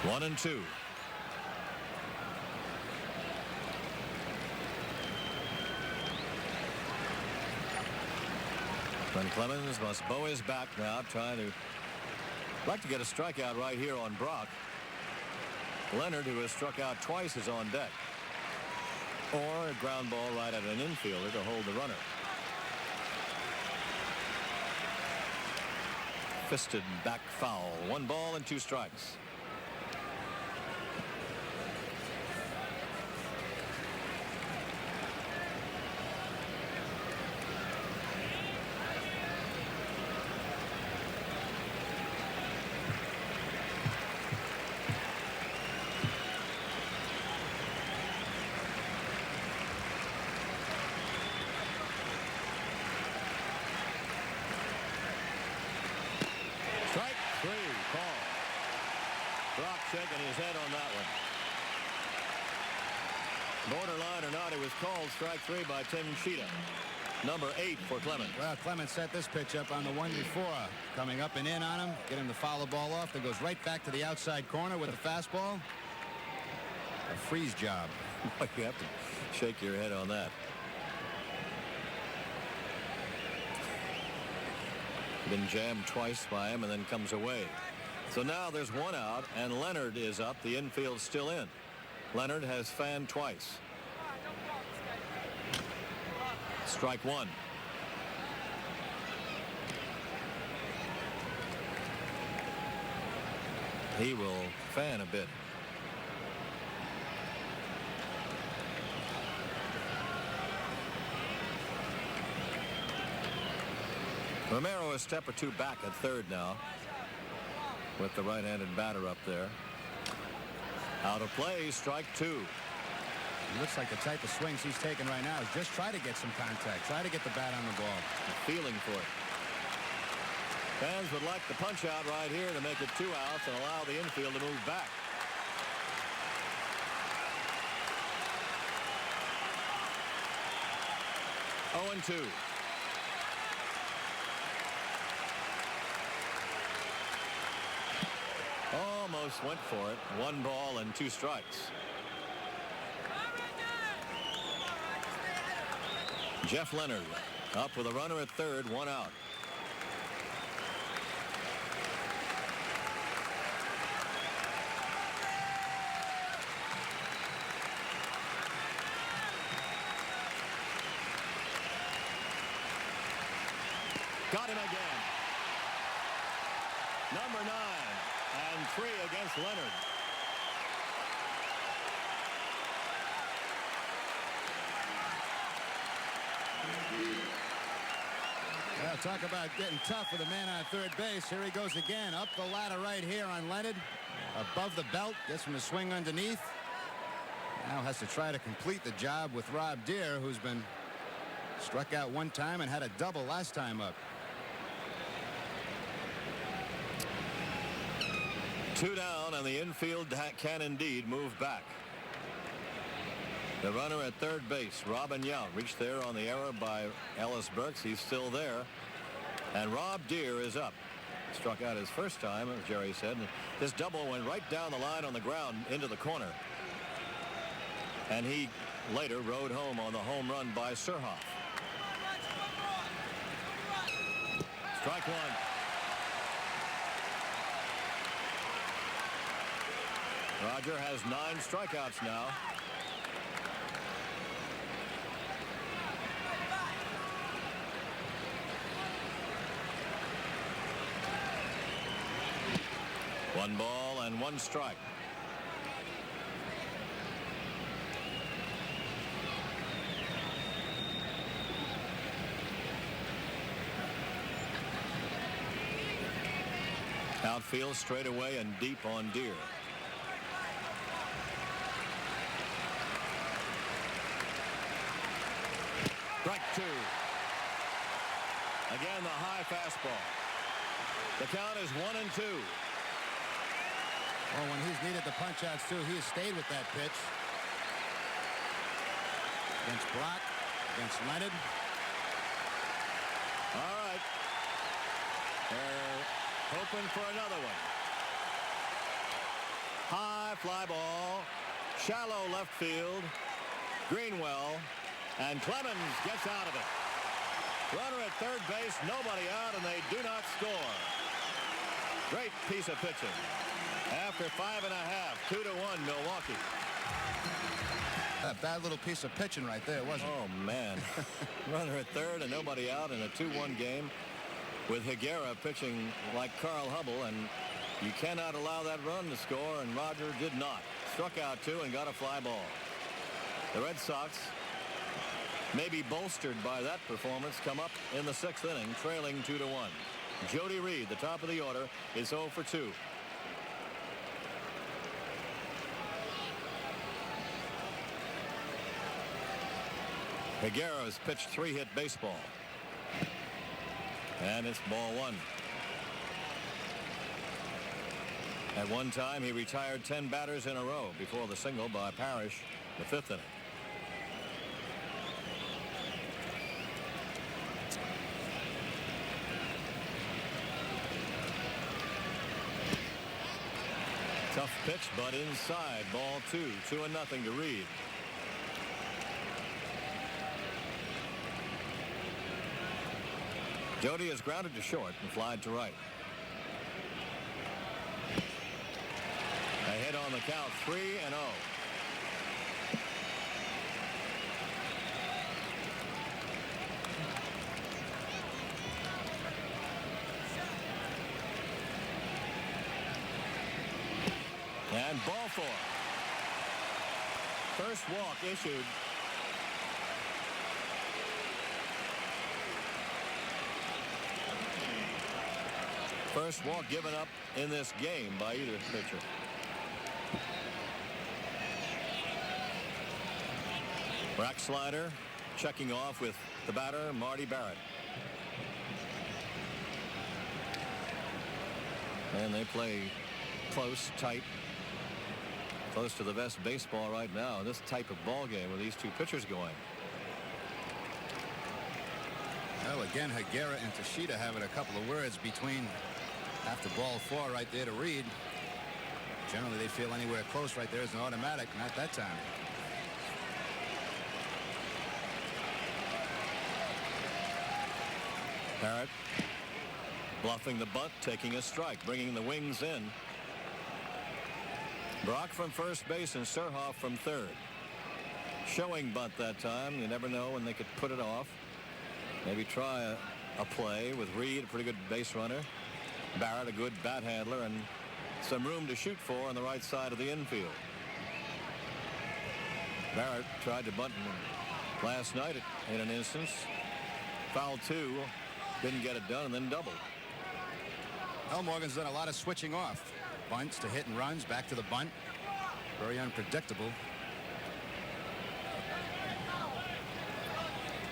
One and 2. And Clemens must bow his back now, trying to like to get a strikeout right here on Brock. Leonard, who has struck out twice, is on deck. Or a ground ball right at an infielder to hold the runner. Fisted back foul. 1 ball and 2 strikes. Strike 3. strike three by Tim Cheetah. Number 8 for Clemens. Well, Clemens set this pitch up on the one before. Coming up and in on him. Get him to foul the ball off. That goes right back to the outside corner with the fastball. A freeze job. You have to shake your head on that. Been jammed twice by him and then comes away. So now there's one out and Leonard is up. The infield's still in. Leonard has fanned twice. Strike one. He will fan a bit. Romero a step or two back at third now with the right-handed batter up there. Out of play, strike two. It looks like the type of swings he's taking right now is just try to get some contact, try to get the bat on the ball. Feeling for it. Fans would like the punch out right here to make it 2 outs and allow the infield to move back. Oh, and 2. Almost went for it. 1 ball and 2 strikes. Jeff Leonard up with a runner at third, 1 out. Got him again. Number 9 and 3 against Leonard. Well, talk about getting tough with a man on third base. Here he goes again, up the ladder right here on Leonard. Above the belt, gets him to swing underneath. Now has to try to complete the job with Rob Deere, who's been struck out 1 time and had a double last time up. 2 down, and the infield can indeed move back. The runner at third base, Robin Yount, reached there on the error by Ellis Burks. He's still there. And Rob Deere is up. Struck out his first time, as Jerry said. This double went right down the line on the ground into the corner. And he later rode home on the home run by Surhoff. Strike one. Roger has 9 strikeouts now. One ball and 1 strike. Outfield straight away and deep on Deere. Strike 2. Again, the high fastball. The count is 1-2. Well, when he's needed the punch outs too, he has stayed with that pitch. Against Brock, against Leonard. All right. They're hoping for another one. High fly ball. Shallow left field. Greenwell. And Clemens gets out of it. Runner at third base, nobody out, and they do not score. Great piece of pitching. After 5 1/2, 2-1 Milwaukee. A bad little piece of pitching right there, wasn't it? Oh, man. Runner at third and nobody out in a 2-1 game with Higuera pitching like Carl Hubble, and you cannot allow that run to score, and Roger did not. Struck out 2 and got a fly ball. The Red Sox, maybe bolstered by that performance, come up in the 6th inning, trailing 2-1. Jody Reed, the top of the order, is 0 for 2. Higuera has pitched 3-hit baseball. And it's ball 1. At one time, he retired 10 batters in a row before the single by Parrish, the 5th inning. Tough pitch, but inside. Ball 2. 2-0 to Reed. Jody is grounded to short and flied to right. A hit on the count, 3-0. And ball 4. First walk issued. First walk given up in this game by either pitcher. Rack slider checking off with the batter, Marty Barrett. And they play close, tight, close to the best baseball right now. This type of ball game with these two pitchers going. Well, again, Higuera and Teixeira having a couple of words between after ball 4 right there to Reed. Generally, they feel anywhere close right there is an automatic. Not that time. Barrett bluffing the bunt, taking a strike, bringing the wings in. Brock from first base and Surhoff from third. Showing bunt that time. You never know when they could put it off. Maybe try a play with Reed, a pretty good base runner. Barrett, a good bat handler, and some room to shoot for on the right side of the infield. Barrett tried to bunt last night in an instance. Foul 2. Didn't get it done, and then doubled. Well, Morgan's done a lot of switching off. Bunts to hit and runs, back to the bunt. Very unpredictable.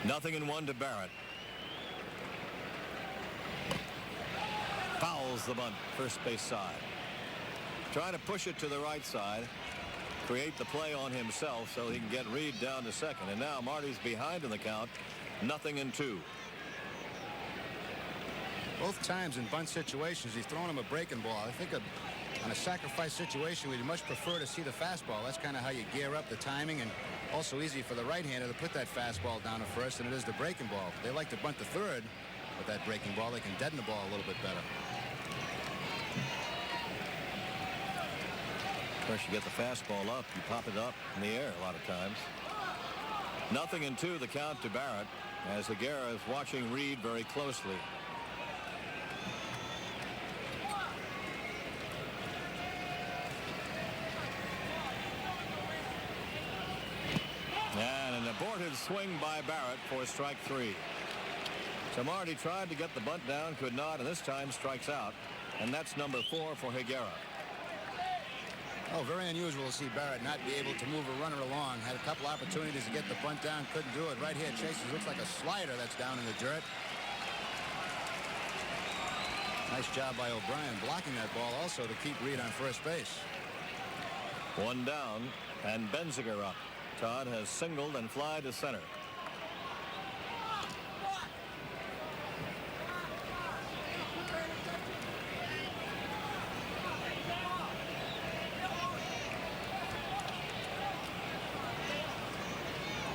0-1 to Barrett. Fouls the bunt, first base side. Trying to push it to the right side. Create the play on himself so he can get Reed down to second. And now Marty's behind in the count. 0-2. Both times in bunt situations, he's throwing him a breaking ball. I think on a sacrifice situation, we'd much prefer to see the fastball. That's kind of how you gear up the timing, and also easy for the right-hander to put that fastball down to first than it is the breaking ball. They like to bunt to third with that breaking ball. They can deaden the ball a little bit better. Of course, you get the fastball up, you pop it up in the air a lot of times. 0-2 the count to Barrett as Higuera is watching Reed very closely. And an aborted swing by Barrett for strike 3. So Marty tried to get the bunt down, could not, and this time strikes out. And that's number 4 for Higuera. Oh, very unusual to see Barrett not be able to move a runner along. Had a couple opportunities to get the bunt down, couldn't do it. Right here, Chase, looks like a slider that's down in the dirt. Nice job by O'Brien blocking that ball also to keep Reed on first base. 1 down, and Benziger up. Todd has singled and fly to center.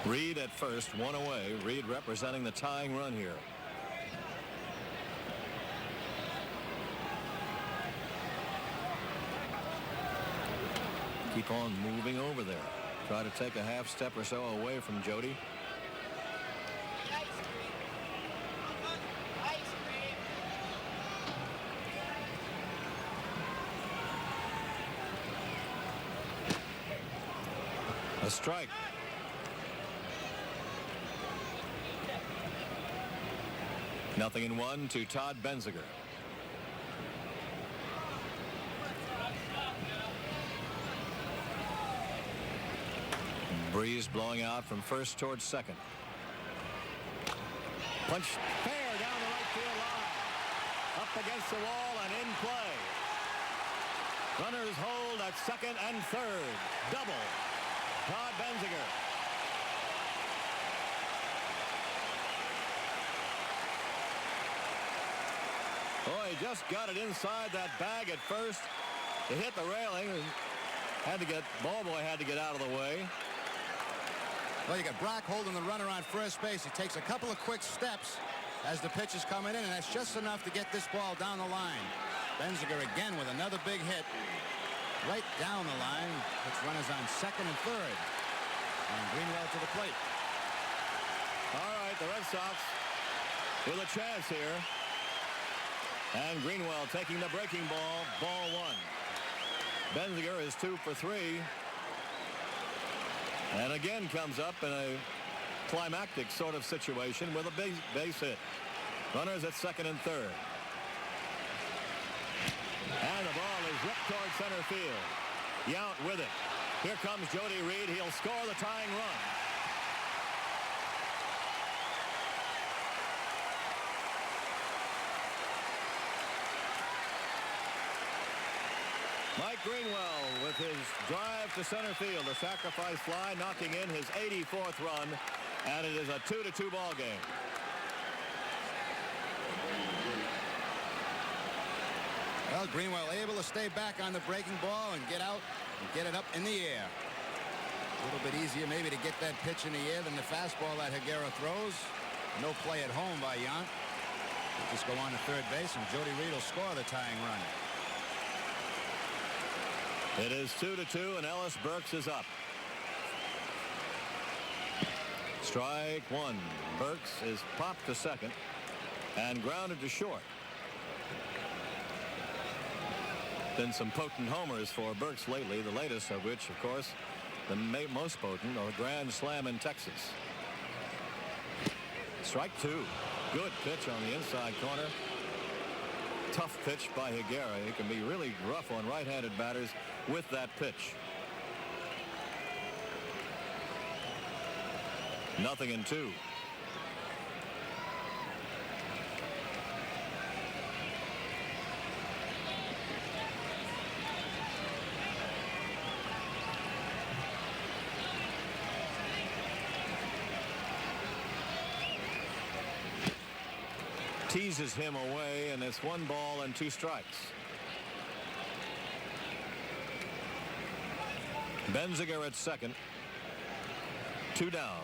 Reed at first, 1 away. Reed representing the tying run here. Keep on moving over there. Try to take a half step or so away from Jody. A strike. Nothing in 1 to Todd Benziger. Breeze blowing out from first towards second. Punch fair down the right field line. Up against the wall and in play. Runners hold at second and third. Double. Todd Benziger. Boy, he just got it inside that bag at first. It hit the railing. Ball boy had to get out of the way. Well, you got Brock holding the runner on first base. He takes a couple of quick steps as the pitch is coming in, and that's just enough to get this ball down the line. Benziger again with another big hit right down the line. Puts runners on second and third. And Greenwell to the plate. All right, the Red Sox with a chance here. And Greenwell taking the breaking ball, ball one. Benziger is 2 for 3. And again comes up in a climactic sort of situation with a base hit. Runners at second and third. And the ball is ripped toward center field. Yount with it. Here comes Jody Reed. He'll score the tying run. Mike Greenwell with his drive to center field. The sacrifice fly knocking in his 84th run. And it is a 2-2 ball game. Well, Greenwell able to stay back on the breaking ball and get out and get it up in the air. A little bit easier maybe to get that pitch in the air than the fastball that Higuera throws. No play at home by Yount. Just go on to third base, and Jody Reed will score the tying run. It is 2-2, and Ellis Burks is up. Strike one. Burks is popped to second and grounded to short. Been some potent homers for Burks lately, the latest of which, of course, the most potent, a grand slam in Texas. Strike two. Good pitch on the inside corner. Tough pitch by Higuera. He can be really rough on right-handed batters with that pitch. 0-2. Teases him away, and it's 1 ball and 2 strikes. Benziger at second. 2 down.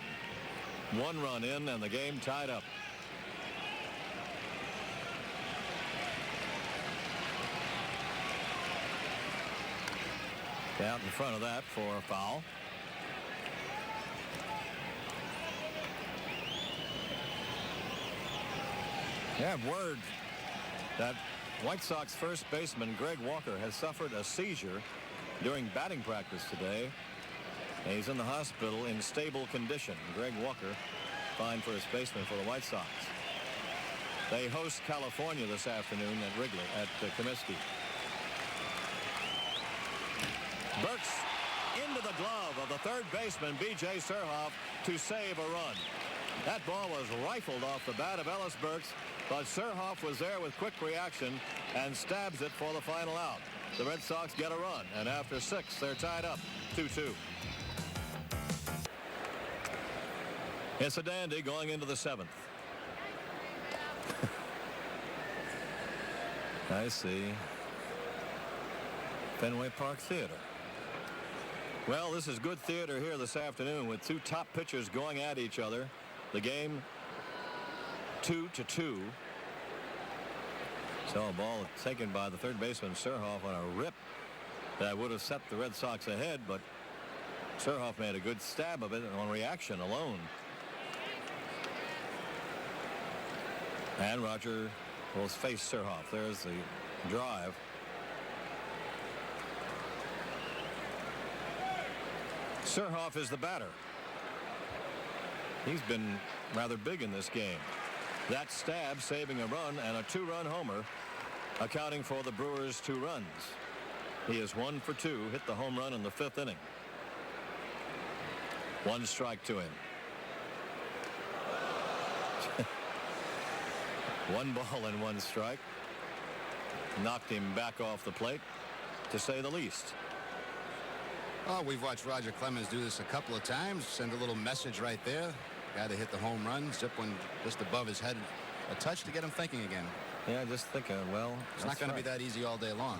1 run in, and the game tied up. Out in front of that for a foul. I have word that White Sox first baseman Greg Walker has suffered a seizure during batting practice today. And he's in the hospital in stable condition. Greg Walker, fine first baseman for the White Sox. They host California this afternoon at Wrigley, at Comiskey. Burks into the glove of the third baseman, B.J. Surhoff, to save a run. That ball was rifled off the bat of Ellis Burks, but Surhoff was there with quick reaction and stabs it for the final out. The Red Sox get a run, and after 6, they're tied up 2-2. It's a dandy going into the 7th. I see. Fenway Park Theater. Well, this is good theater here this afternoon with 2 top pitchers going at each other. The game 2-2. So a ball taken by the third baseman Surhoff on a rip that would have set the Red Sox ahead, but Surhoff made a good stab of it on reaction alone. And Roger will face Surhoff. There's the drive. Surhoff is the batter. He's been rather big in this game. That stab saving a run and a 2-run homer, accounting for the Brewers' 2 runs. He is 1 for 2, hit the home run in the 5th inning. 1 strike to him. 1 ball and 1 strike. Knocked him back off the plate, to say the least. Oh, we've watched Roger Clemens do this a couple of times. Send a little message right there. Guy to hit the home run, zip one just above his head, a touch to get him thinking again. Yeah, just thinking, well, it's not going to be that easy all day long.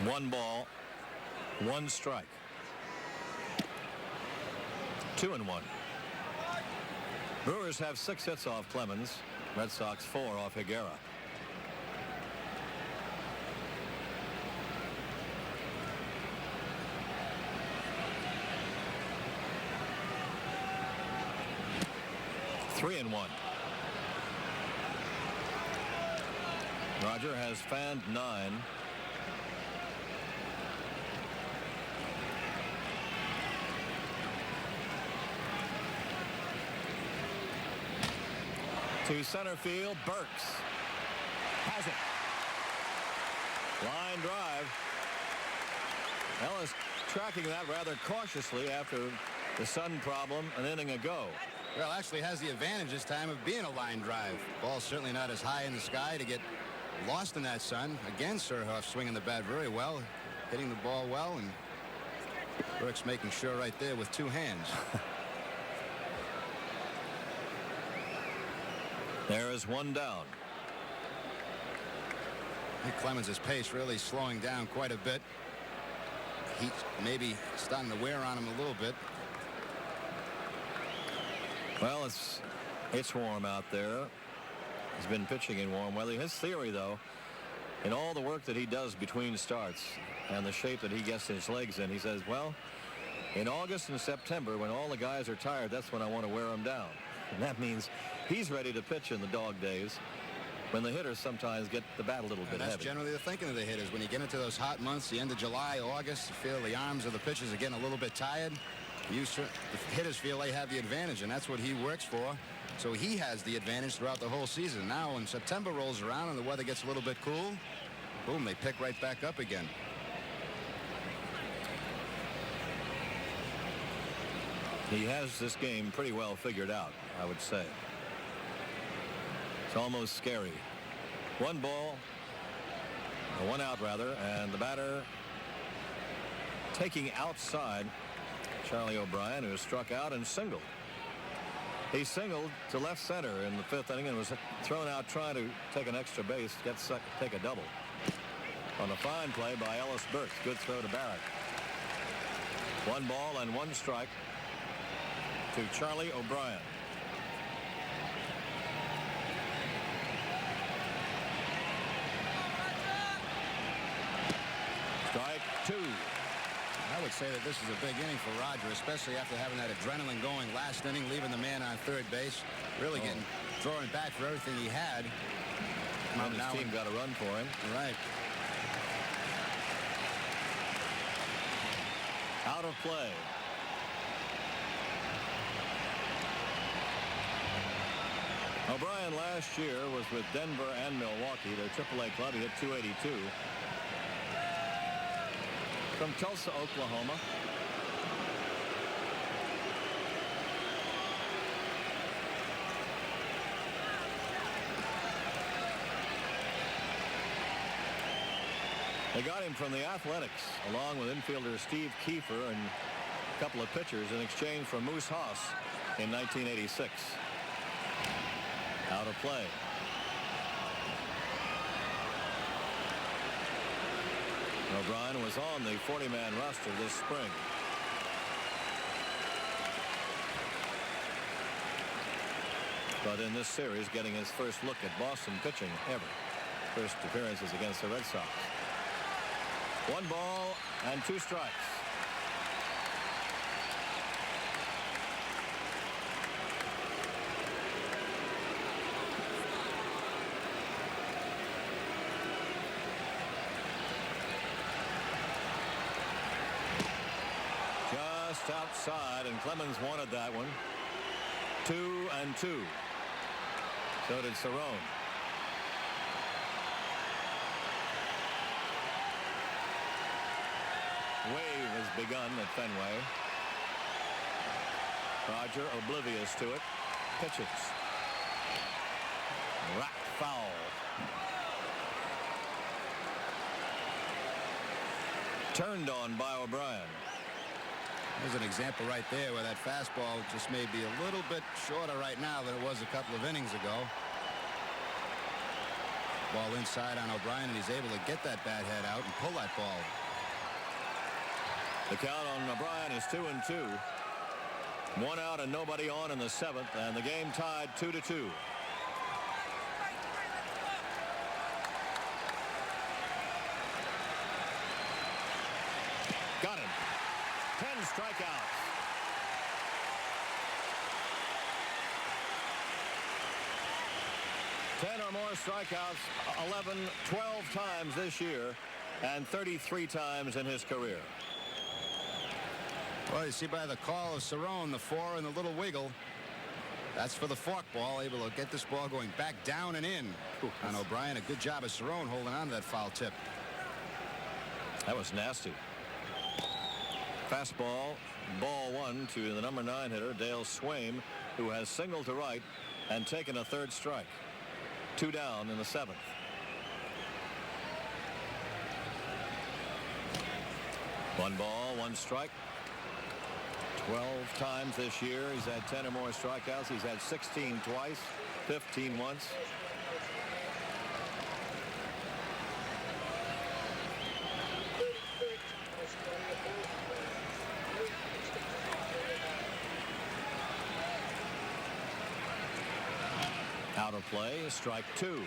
1 ball, 1 strike. 2-1. Brewers have 6 hits off Clemens. Red Sox 4 off Higuera. Three and 1. Roger has fanned 9. To center field, Burks has it. Line drive. Ellis tracking that rather cautiously after the sun problem an inning ago. Well, actually has the advantage this time of being a line drive. Ball's certainly not as high in the sky to get lost in that sun. Again, Surhoff swinging the bat very well, hitting the ball well, and Burks making sure right there with 2 hands. There is 1 down. I think Clemens' pace really slowing down quite a bit. Heat maybe starting to wear on him a little bit. Well, it's warm out there. He's been pitching in warm weather. His theory, though, in all the work that he does between starts and the shape that he gets his legs in, he says, well, in August and September, when all the guys are tired, that's when I want to wear them down. And that means he's ready to pitch in the dog days when the hitters sometimes get the bat a little bit that's heavy. Generally the thinking of the hitters. When you get into those hot months, the end of July, August, you feel the arms of the pitchers are getting a little bit tired. The hitters feel they have the advantage, and that's what he works for. So he has the advantage throughout the whole season. Now when September rolls around and the weather gets a little bit cool, boom, they pick right back up again. He has this game pretty well figured out, I would say. It's almost scary. 1 ball, or 1 out rather, and the batter taking outside Charlie O'Brien, who struck out and singled. He singled to left center in the 5th inning and was thrown out trying to take an extra base, take a double. On a fine play by Ellis Burks. Good throw to Barrett. 1 ball and 1 strike to Charlie O'Brien. Strike 2. I would say that this is a big inning for Roger, especially after having that adrenaline going last inning, leaving the man on 3rd base, really throwing back for everything he had. And his team got a run for him. Right. Out of play. O'Brien last year was with Denver and Milwaukee, their AAA club. He hit .282. From Tulsa, Oklahoma. They got him from the Athletics, along with infielder Steve Kiefer and a couple of pitchers in exchange for Moose Haas in 1986. Out of play. O'Brien was on the 40-man roster this spring. But in this series, getting his first look at Boston pitching ever. First appearances against the Red Sox. 1 ball and 2 strikes. Just outside, and Clemens wanted that one. 2-2. So did Cerrone. Wave has begun at Fenway. Roger, oblivious to it, pitches. Rack foul. Turned on by O'Brien. There's an example right there where that fastball just may be a little bit shorter right now than it was a couple of innings ago. Ball inside on O'Brien, and he's able to get that bat head out and pull that ball. The count on O'Brien is 2-2. 1 out and nobody on in the 7th, and the game tied 2-2. Got him. 10 strikeouts. Or more strikeouts 11, 12 times this year, and 33 times in his career. Well, you see by the call of Cerrone, the 4 and the little wiggle. That's for the forkball, able to get this ball going back down and in. On O'Brien, a good job of Cerrone holding on to that foul tip. That was nasty. Fastball, ball 1 to the number 9 hitter, Dale Swaim, who has singled to right and taken a 3rd strike. 2 down in the 7th. One ball, 1 strike. 12 times this year. He's had 10 or more strikeouts. He's had 16 twice, 15 once. Out of play, strike 2.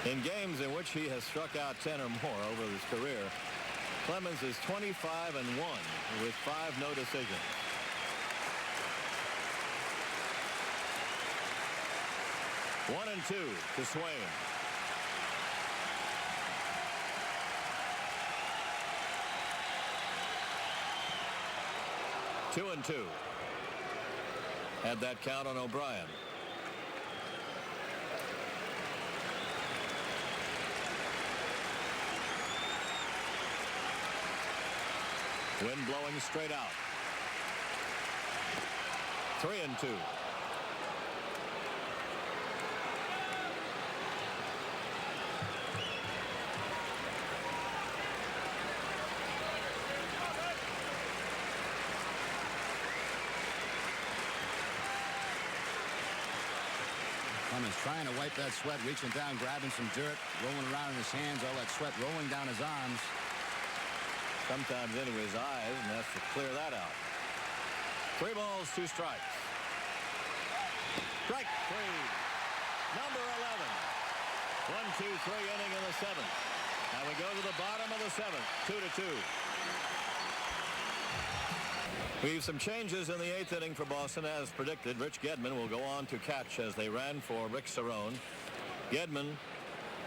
In games in which he has struck out 10 or more over his career, Clemens is 25-1 with 5 no decisions. One and 2 to Swaim. Two and 2. Had that count on O'Brien. Wind blowing straight out. 3 and 2. Clemens trying to wipe that sweat, reaching down, grabbing some dirt, rolling around in his hands, all that sweat rolling down his arms. Sometimes into his eyes, and that's to clear that out. 3 balls, 2 strikes. Strike 3. Number 11. 1, 2, 3 inning in the 7th. Now we go to the bottom of the 7th. 2-2. We have some changes in the 8th inning for Boston. As predicted, Rich Gedman will go on to catch as they ran for Rick Cerrone. Gedman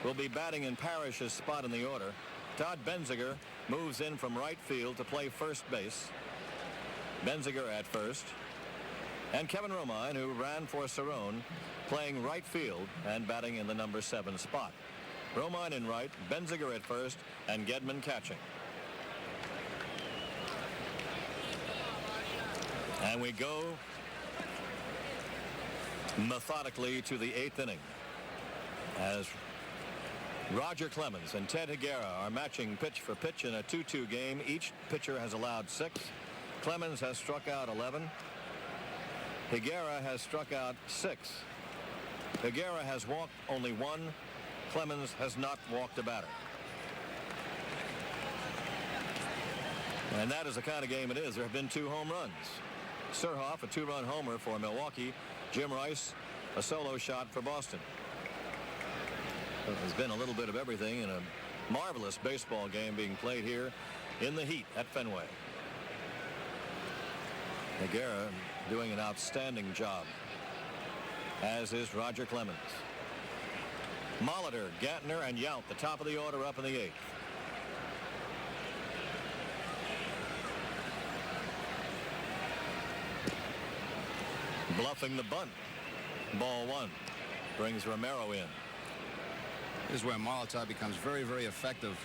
will be batting in Parrish's spot in the order. Todd Benziger moves in from right field to play first base. Benziger at first. And Kevin Romine, who ran for Cerrone, playing right field and batting in the number 7 spot. Romine in right, Benziger at first, and Gedman catching. And we go methodically to the 8th inning as Roger Clemens and Ted Higuera are matching pitch for pitch in a 2-2 game. Each pitcher has allowed 6. Clemens has struck out 11. Higuera has struck out 6. Higuera has walked only 1. Clemens has not walked a batter. And that is the kind of game it is. There have been 2 home runs. Surhoff, a 2-run homer for Milwaukee. Jim Rice, a solo shot for Boston. There's been a little bit of everything in a marvelous baseball game being played here in the heat at Fenway. Higuera doing an outstanding job, as is Roger Clemens. Molitor, Gantner, and Yount, the top of the order, up in the 8th. Bluffing the bunt. Ball 1. Brings Romero in. This is where Molotov becomes very, very effective.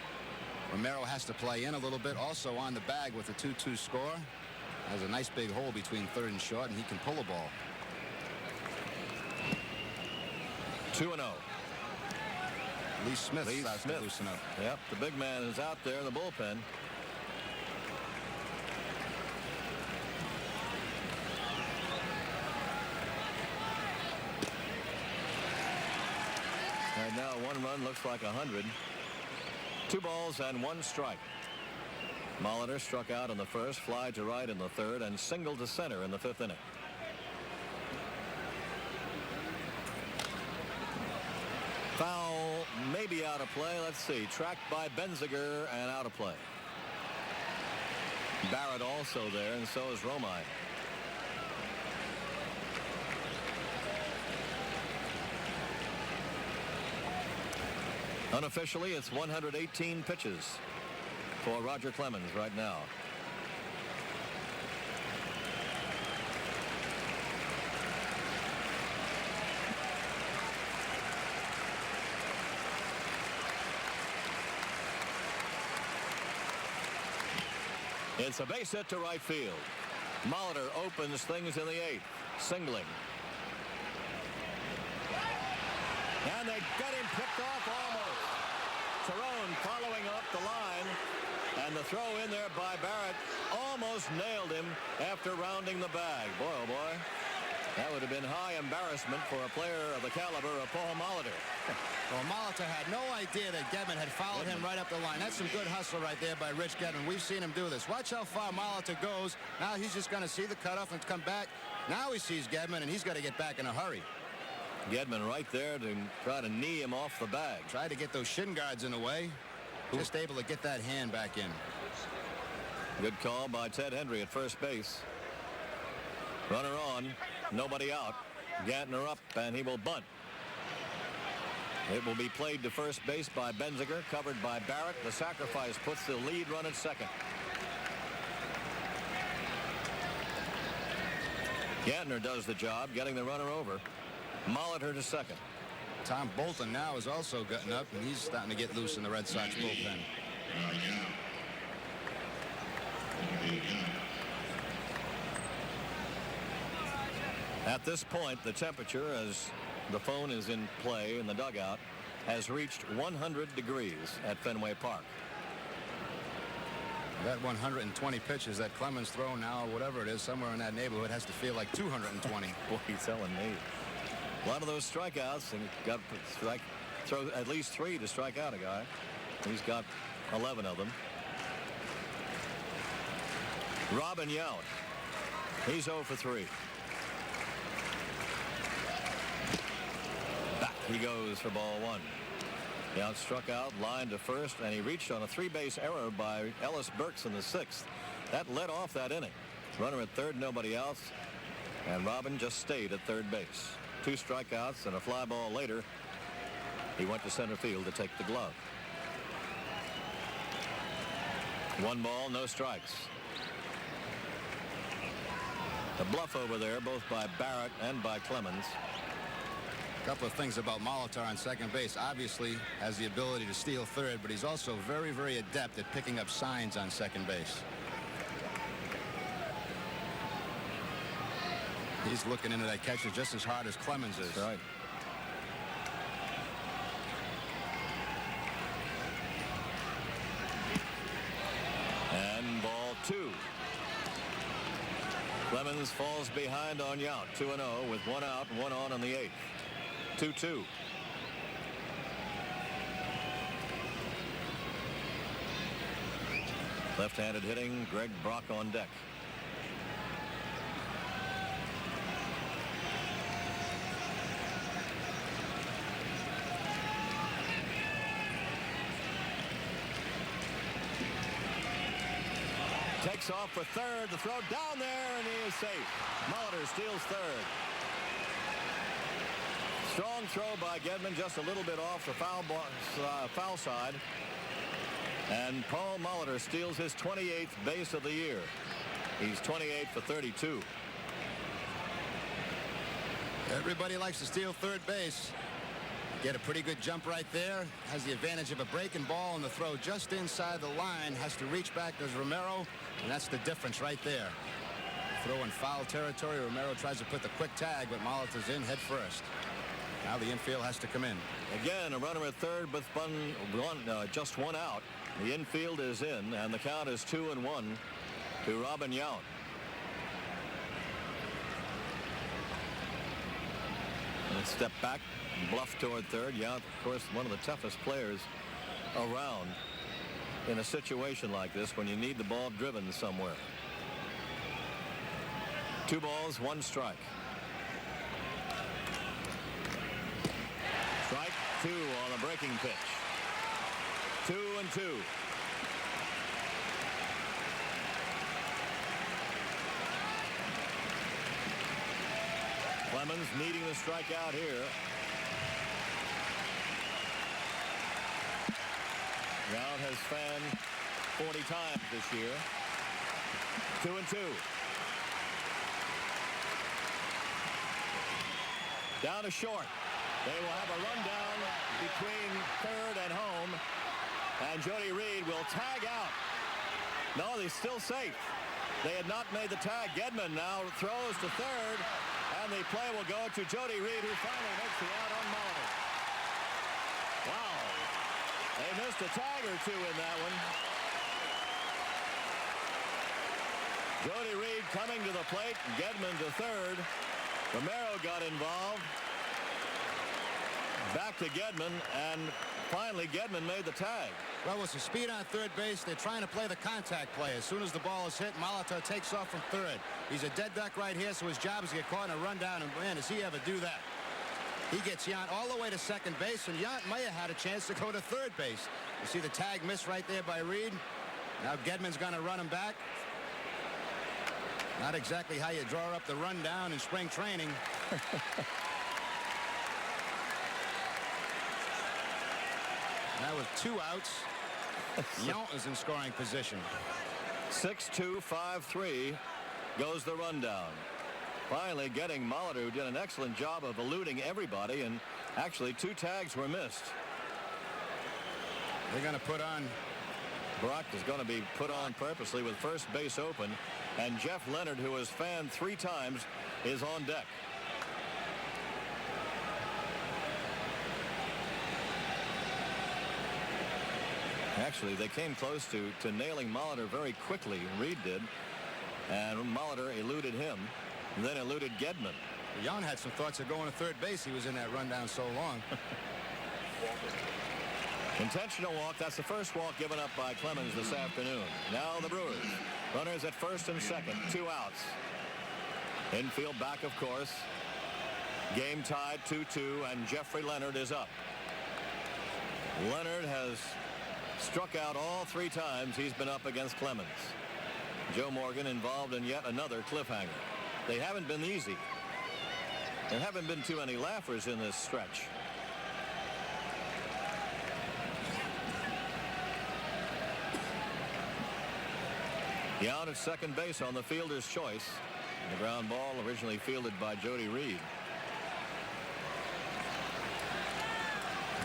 Romero has to play in a little bit. Also on the bag with a 2-2 score. Has a nice big hole between third and short, and he can pull a ball. 2-0. Lee Smith starts to loosen up. Yep, the big man is out there in the bullpen. Right now, 1 run looks like 100. 2 balls and 1 strike. Molitor struck out in the first, fly to right in the third, and single to center in the 5th inning. Foul, maybe out of play. Let's see. Tracked by Benziger and out of play. Barrett also there, and so is Romine. Unofficially, it's 118 pitches for Roger Clemens right now. It's a base hit to right field. Molitor opens things in the 8th, singling. And they get him picked off almost. Cerrone following up the line, and the throw in there by Barrett almost nailed him after rounding the bag. Boy, oh boy, that would have been high embarrassment for a player of the caliber of Paul Molitor. Well, Molitor had no idea that Gedman had followed him right up the line. That's some good hustle right there by Rich Gedman. We've seen him do this. Watch how far Molitor goes. Now he's just going to see the cutoff and come back. Now he sees Gedman, and he's got to get back in a hurry. Gedman right there to try to knee him off the bag. Tried to get those shin guards in the way. Just able to get that hand back in. Good call by Ted Hendry at first base. Runner on, nobody out. Gantner up, and he will bunt. It will be played to first base by Benziger, covered by Barrett. The sacrifice puts the lead run at second. Gantner does the job, getting the runner over. Molitor to second. Tom Bolton now is also getting up, and he's starting to get loose in the Red Sox bullpen. At this point, the temperature, as the phone is in play in the dugout, has reached 100 degrees at Fenway Park. That 120 pitches that Clemens thrown now, whatever it is, somewhere in that neighborhood, has to feel like 220. Boy, he's telling me. A lot of those strikeouts, and got to throw at least 3 to strike out a guy. He's got 11 of them. Robin Yount. He's 0 for 3. Back he goes for ball 1. Yount struck out, line to first, and he reached on a 3-base error by Ellis Burks in the 6th. That led off that inning. Runner at third, nobody else, and Robin just stayed at third base. 2 strikeouts and a fly ball later, he went to center field to take the glove. 1 ball, no strikes. The bluff over there, both by Barrett and by Clemens. A couple of things about Molitor on second base. Obviously has the ability to steal third, but he's also very, very adept at picking up signs on second base. He's looking into that catcher just as hard as Clemens is. That's right. And ball 2. Clemens falls behind on Yount, 2-0 with 1 out, 1 on in the 8th. 2-2. Left-handed hitting, Greg Brock on deck. Takes off for third. The throw down there, and he is safe. Molitor steals third. Strong throw by Gedman, just a little bit off the foul side. And Paul Molitor steals his 28th base of the year. He's 28 for 32. Everybody likes to steal third base. Get a pretty good jump right there. Has the advantage of a breaking ball, and the throw just inside the line. Has to reach back as Romero, and that's the difference right there. Throw in foul territory. Romero tries to put the quick tag, but Molitor's in head first. Now the infield has to come in. Again, a runner at third with just 1 out. The infield is in, and the count is 2-1 to Robin Yount. And step back, bluff toward third. Yount, of course, one of the toughest players around in a situation like this when you need the ball driven somewhere. 2 balls, 1 strike. Strike 2 on a breaking pitch. 2-2. Clemens needing the strikeout here. Yount has fanned 40 times this year. 2-2. Down to short. They will have a rundown between third and home. And Jody Reed will tag out. No, he's still safe. They had not made the tag. Gedman now throws to third. And the play will go to Jody Reed, who finally makes the out on Molitor. Wow. They missed a tag or 2 in that one. Jody Reed coming to the plate. Gedman to third. Romero got involved. Back to Gedman, and finally Gedman made the tag. Well, with the speed on third base, they're trying to play the contact play. As soon as the ball is hit, Molitor takes off from third. He's a dead duck right here, so his job is to get caught in a rundown, and man, does he ever do that. He gets Yount all the way to second base, and Yount may have had a chance to go to third base. You see the tag miss right there by Reed. Now Gedman's going to run him back. Not exactly how you draw up the rundown in spring training. Now with 2 outs, Yount is in scoring position. 6-2, 5-3 goes the rundown. Finally getting Molitor, who did an excellent job of eluding everybody, and actually 2 tags were missed. They're going to put on. Brock is going to be put on purposely with first base open, and Jeff Leonard, who has fanned 3 times, is on deck. Actually, they came close to nailing Molitor very quickly. Reed did, and Molitor eluded him, and then eluded Gedman. Yount had some thoughts of going to third base. He was in that rundown so long. Intentional walk. That's the first walk given up by Clemens this afternoon. Now the Brewers. Runners at first and second. 2 outs. Infield back, of course. Game tied 2-2, and Jeffrey Leonard is up. Leonard has struck out all 3 times he's been up against Clemens. Joe Morgan involved in yet another cliffhanger. They haven't been easy. There haven't been too many laughers in this stretch. Yount at second base on the fielder's choice. The ground ball originally fielded by Jody Reed.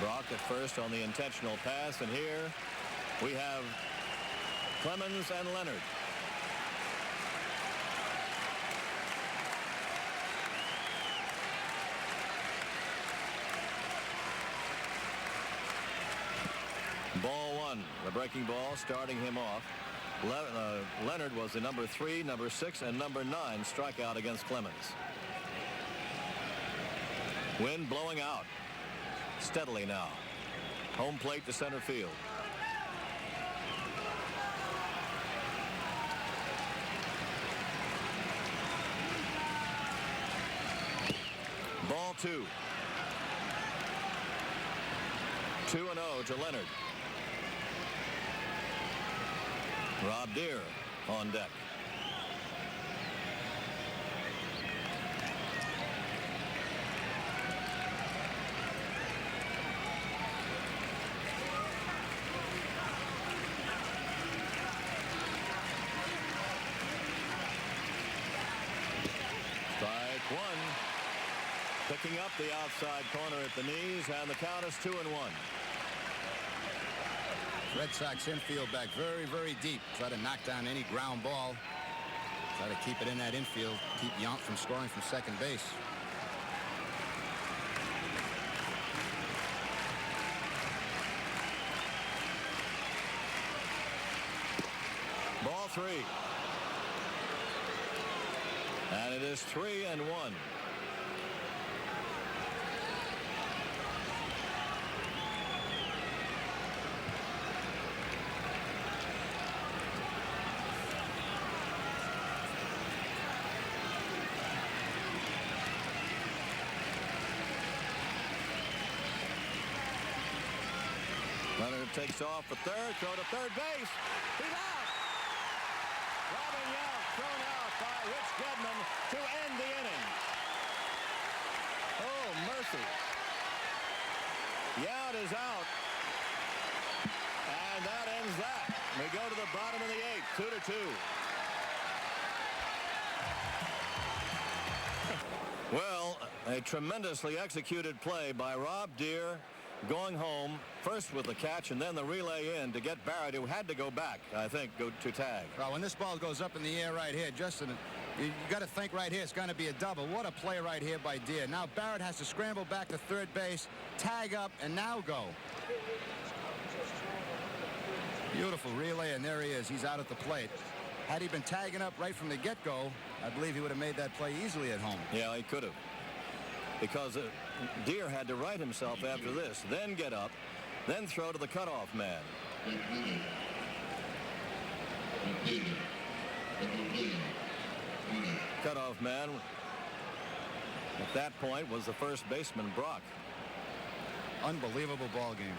Brock at first on the intentional pass, and here we have Clemens and Leonard. Ball 1, the breaking ball starting him off. Leonard was the number 3, number 6, and number 9 strikeout against Clemens. Wind blowing out steadily now. Home plate to center field. Ball 2. 2-0 to Leonard. Rob Deere on deck. Strike 1. Picking up the outside corner at the knees, and the count is 2-1. Red Sox infield back very, very deep. Try to knock down any ground ball. Try to keep it in that infield. Keep Yount from scoring from second base. Ball 3. And it is 3-1. Leonard takes off for third, throw to third base. He's out. Robin Yount thrown out by Rich Gedman to end the inning. Oh, mercy. Yount is out. And that ends that. We go to the bottom of the eighth, 2-2. Well, a tremendously executed play by Rob Deere, going home first with the catch and then the relay in to get Barrett, who had to go back, I think, go to tag. Well, when this ball goes up in the air right here, Justin, you got to think right here it's going to be a double. What a play right here by Deere. Now Barrett has to scramble back to third base, tag up, and now go. Beautiful relay, and there he is. He's out at the plate. Had he been tagging up right from the get-go, I believe he would have made that play easily at home. Yeah, he could have. Because Deere had to right himself after this, then get up, then throw to the cutoff man. Cutoff man at that point was the first baseman, Brock. Unbelievable ball game.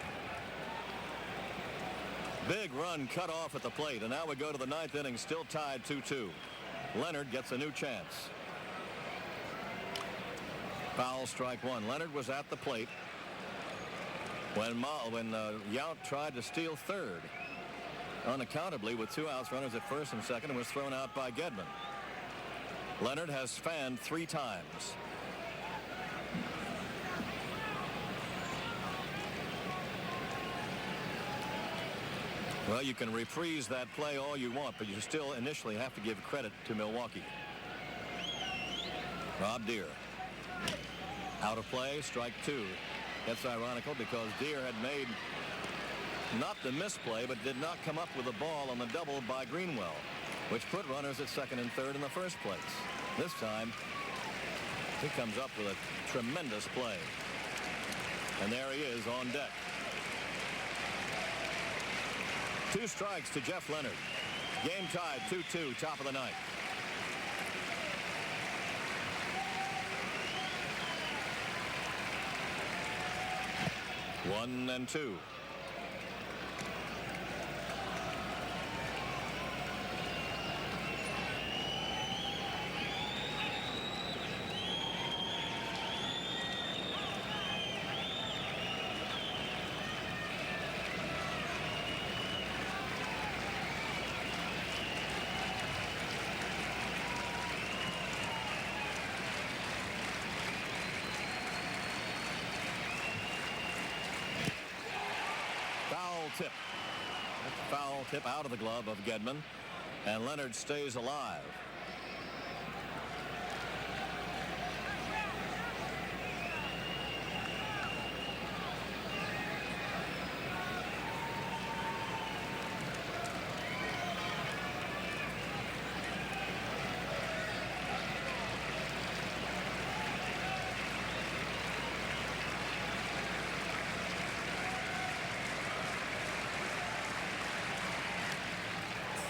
Big run cut off at the plate, and now we go to the ninth inning, still tied 2-2. Leonard gets a new chance. Foul, strike one. Leonard was at the plate when Yount tried to steal third. Unaccountably, with 2 outs, runners at first and second, and was thrown out by Gedman. Leonard has fanned 3 times. Well, you can reprise that play all you want, but you still initially have to give credit to Milwaukee. Rob Deere. Out of play, strike 2. That's ironical because Deere had made not the misplay, but did not come up with the ball on the double by Greenwell, which put runners at second and third in the first place. This time, he comes up with a tremendous play. And there he is on deck. 2 strikes to Jeff Leonard. Game tied 2-2, top of the ninth. One and two. Tip. Foul tip out of the glove of Gedman, and Leonard stays alive.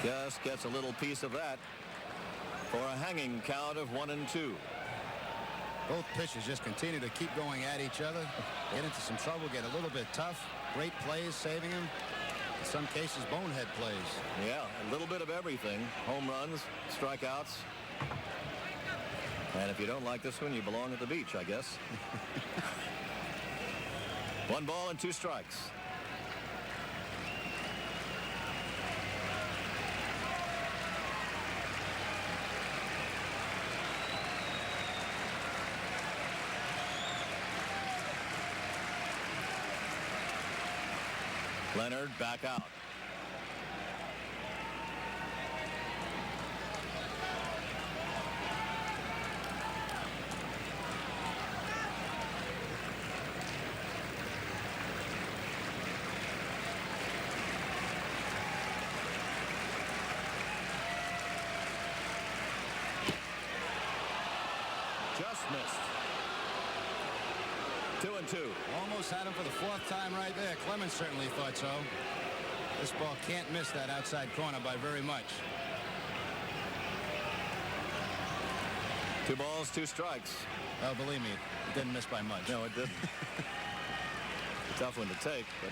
Just gets a little piece of that for a hanging count of 1-2. Both pitchers just continue to keep going at each other, get into some trouble, get a little bit tough. Great plays saving him. In some cases, bonehead plays. Yeah, a little bit of everything. Home runs, strikeouts. And if you don't like this one, you belong at the beach, I guess. 1 ball and 2 strikes. Leonard back out. Just missed. 2-2. Almost had him for the 4th time right there. Clemens certainly thought so. This ball can't miss that outside corner by very much. 2 balls, 2 strikes. Oh, believe me, it didn't miss by much. No, it didn't. A tough one to take, but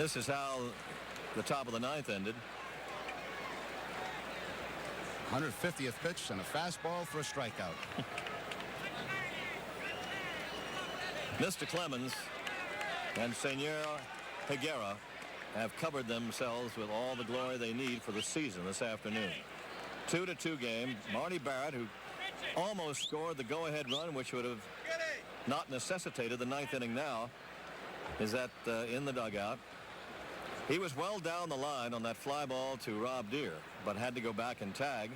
This is how the top of the ninth ended. 150th pitch and a fastball for a strikeout. Mr. Clemens and Senor Higuera have covered themselves with all the glory they need for the season this afternoon. 2-2 game. Marty Barrett, who almost scored the go-ahead run, which would have not necessitated the ninth inning now, is in the dugout. He was well down the line on that fly ball to Rob Deere, but had to go back and tag.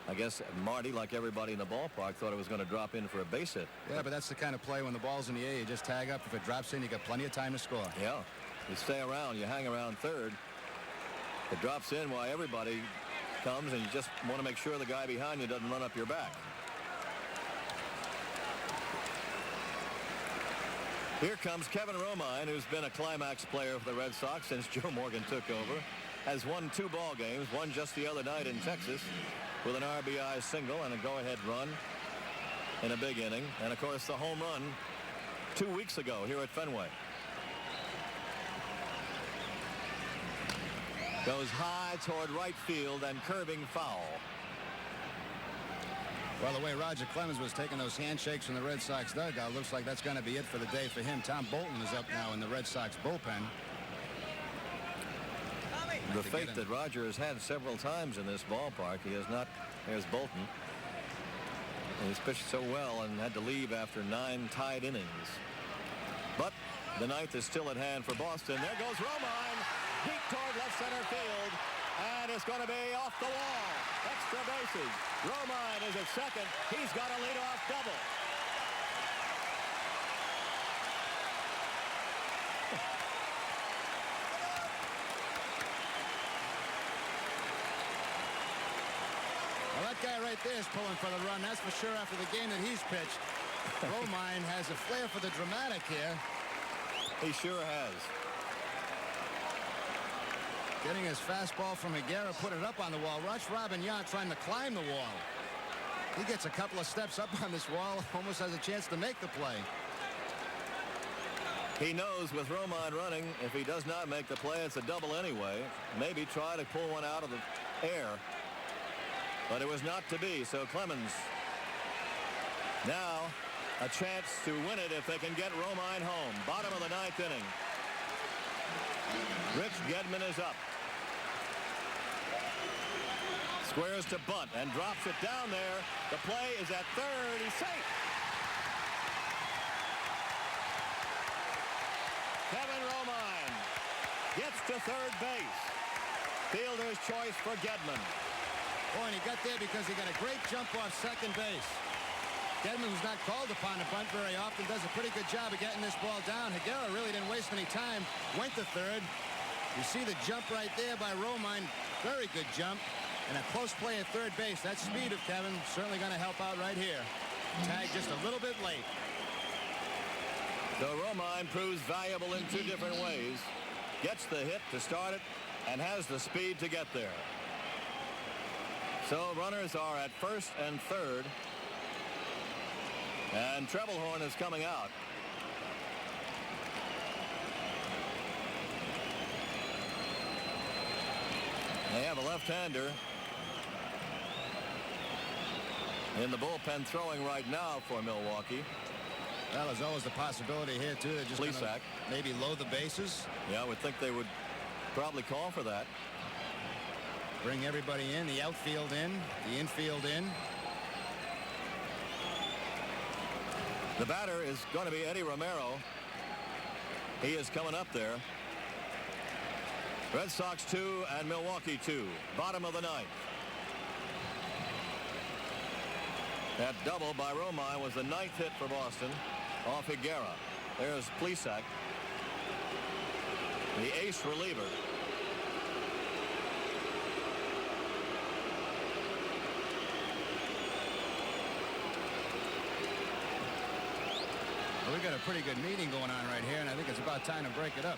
I guess Marty, like everybody in the ballpark, thought it was going to drop in for a base hit. Yeah, but that's the kind of play when the ball's in the air, you just tag up. If it drops in, you got plenty of time to score. Yeah, you stay around, you hang around third. It drops in while everybody comes, and you just want to make sure the guy behind you doesn't run up your back. Here comes Kevin Romine, who's been a climax player for the Red Sox since Joe Morgan took over. Has won 2 ball games, one just the other night in Texas with an RBI single and a go-ahead run in a big inning. And, of course, the home run 2 weeks ago here at Fenway. Goes high toward right field and curving foul. Well, the way Roger Clemens was taking those handshakes from the Red Sox dugout, looks like that's going to be it for the day for him. Tom Bolton is up now in the Red Sox bullpen. The fate that Roger has had several times in this ballpark. He has not. There's Bolton. And he's pitched so well and had to leave after 9 tied innings. But the ninth is still at hand for Boston. There goes Romine. Deep toward left center field. And it's going to be off the wall. Extra bases. Romine is at second. He's got a leadoff double. Well, that guy right there is pulling for the run. That's for sure after the game that he's pitched. Romine has a flair for the dramatic here. He sure has. Getting his fastball from Higuera, put it up on the wall. Watch Robinson trying to climb the wall. He gets a couple of steps up on this wall, almost has a chance to make the play. He knows with Romine running, if he does not make the play, it's a double anyway. Maybe try to pull one out of the air. But it was not to be, so Clemens now a chance to win it if they can get Romine home. Bottom of the ninth inning. Rich Gedman is up. Squares to bunt and drops it down there. The play is at third. He's safe. Kevin Romine gets to third base. Fielder's choice for Gedman. Oh, and he got there because he got a great jump off second base. Gedman, who's not called upon to bunt very often, does a pretty good job of getting this ball down. Higuera really didn't waste any time. Went to third. You see the jump right there by Romine. Very good jump. And a close play at third base. That speed of Kevin certainly going to help out right here. Tag just a little bit late. So Romine proves valuable in 2 different ways. Gets the hit to start it and has the speed to get there. So runners are at first and third. And Treblehorn is coming out. They have a left-hander in the bullpen throwing right now for Milwaukee. Well, there's always the possibility here, too. They're just going to maybe load the bases. Yeah, I would think they would probably call for that. Bring everybody in, the outfield in, the infield in. The batter is going to be Eddie Romero. He is coming up there. Red Sox 2 and Milwaukee 2. Bottom of the ninth. That double by Romine was the 9th hit for Boston off Higuera. There's Plesac, the ace reliever. Well, we got a pretty good meeting going on right here, and I think it's about time to break it up.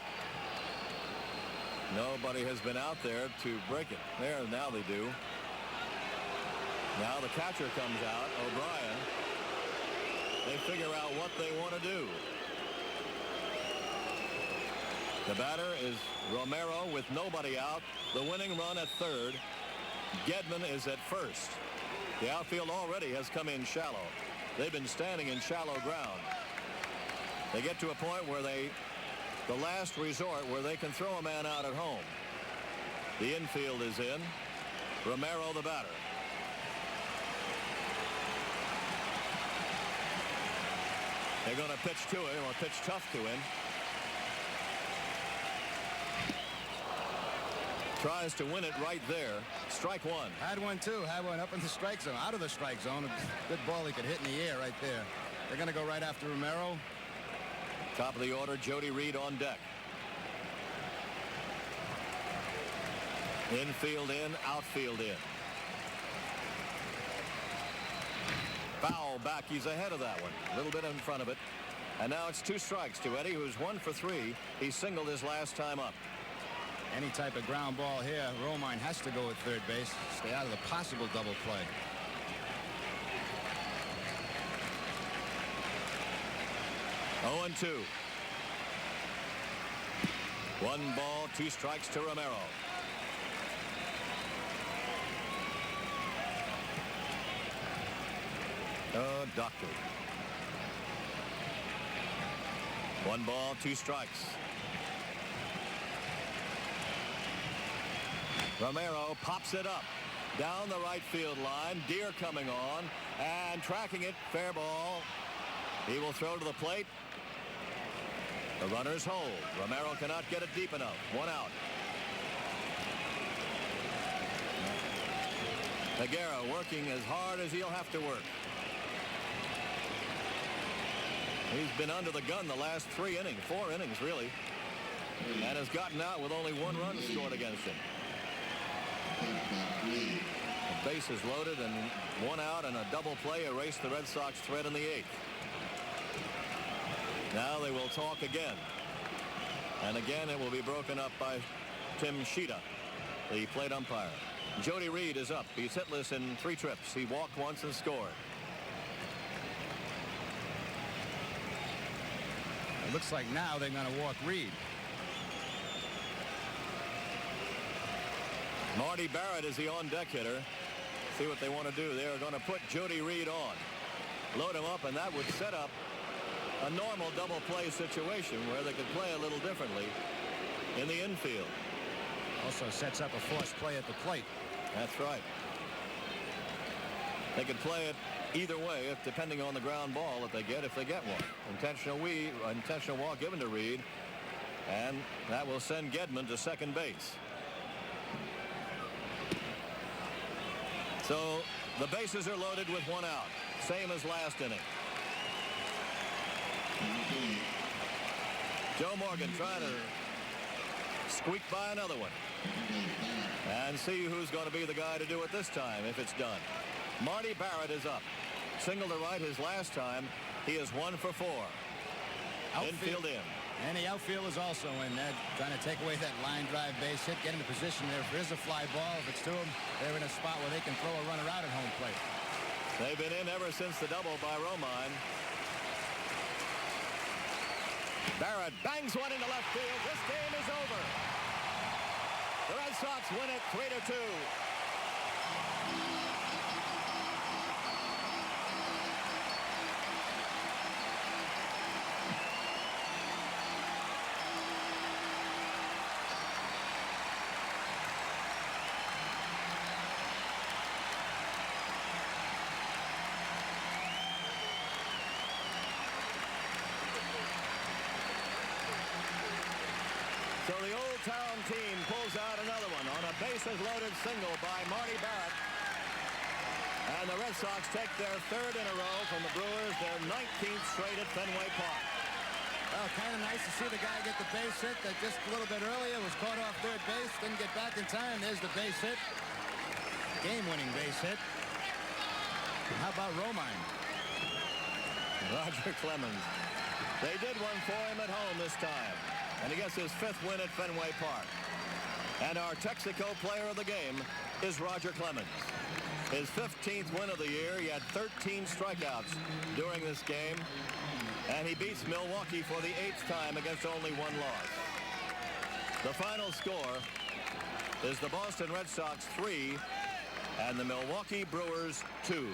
Nobody has been out there to break it. There, now they do. Now the catcher comes out, O'Brien. They figure out what they want to do. The batter is Romero with nobody out. The winning run at third. Gedman is at first. The outfield already has come in shallow. They've been standing in shallow ground. They get to a point where the last resort where they can throw a man out at home. The infield is in. Romero the batter. They're going to pitch to him, or pitch tough to him. Tries to win it right there. Strike one. Had one too. Had one up in the strike zone. Out of the strike zone. A good ball he could hit in the air right there. They're going to go right after Romero. Top of the order, Jody Reed on deck. Infield in, outfield in. Foul back. He's ahead of that one. A little bit in front of it. And now it's 2 strikes to Eddie, who's 1 for 3. He singled his last time up. Any type of ground ball here, Romine has to go at third base. Stay out of the possible double play. Oh, 0-2. 1 ball, 2 strikes to Romero. Doctor. 1 ball, 2 strikes. Romero pops it up down the right field line. Deer coming on and tracking it. Fair ball. He will throw to the plate. The runners hold. Romero cannot get it deep enough. 1 out. Higuera working as hard as he'll have to work. He's been under the gun the last 3 innings, 4 innings really, and has gotten out with only 1 run scored against him. The base is loaded and 1 out, and a double play erased the Red Sox threat in the 8th. Now they will talk again, and again it will be broken up by Tim Sheeta, the plate umpire. Jody Reed is up. He's hitless in 3 trips. He walked once and scored. It looks like now they're going to walk Reed. Marty Barrett is the on-deck hitter. See what they want to do. They are going to put Jody Reed on. Load him up, and that would set up a normal double play situation where they could play a little differently in the infield. Also sets up a forced play at the plate. That's right. They could play it either way, if depending on the ground ball if they get one. Intentional walk given to Reed, and that will send Gedman to second base. So the bases are loaded with 1 out, same as last inning. Joe Morgan trying to squeak by another one and see who's going to be the guy to do it this time if it's done. Marty Barrett is up. Single to right his last time. He is 1 for 4. Infield in. And the outfield is also in. They're trying to take away that line drive base hit, get into position there. If there is a fly ball, if it's to them, they're in a spot where they can throw a runner out at home plate. They've been in ever since the double by Romine. Barrett bangs one into left field. This game is over. The Red Sox win it 3-2. So the Old Town team pulls out another one on a bases-loaded single by Marty Barrett. And the Red Sox take their 3rd in a row from the Brewers, their 19th straight at Fenway Park. Well, kind of nice to see the guy get the base hit that just a little bit earlier was caught off third base, didn't get back in time. There's the base hit. Game-winning base hit. And how about Romine? Roger Clemens. They did one for him at home this time. And he gets his 5th win at Fenway Park. And our Texaco player of the game is Roger Clemens. His 15th win of the year. He had 13 strikeouts during this game. And he beats Milwaukee for the 8th time against only 1 loss. The final score is the Boston Red Sox 3 and the Milwaukee Brewers 2.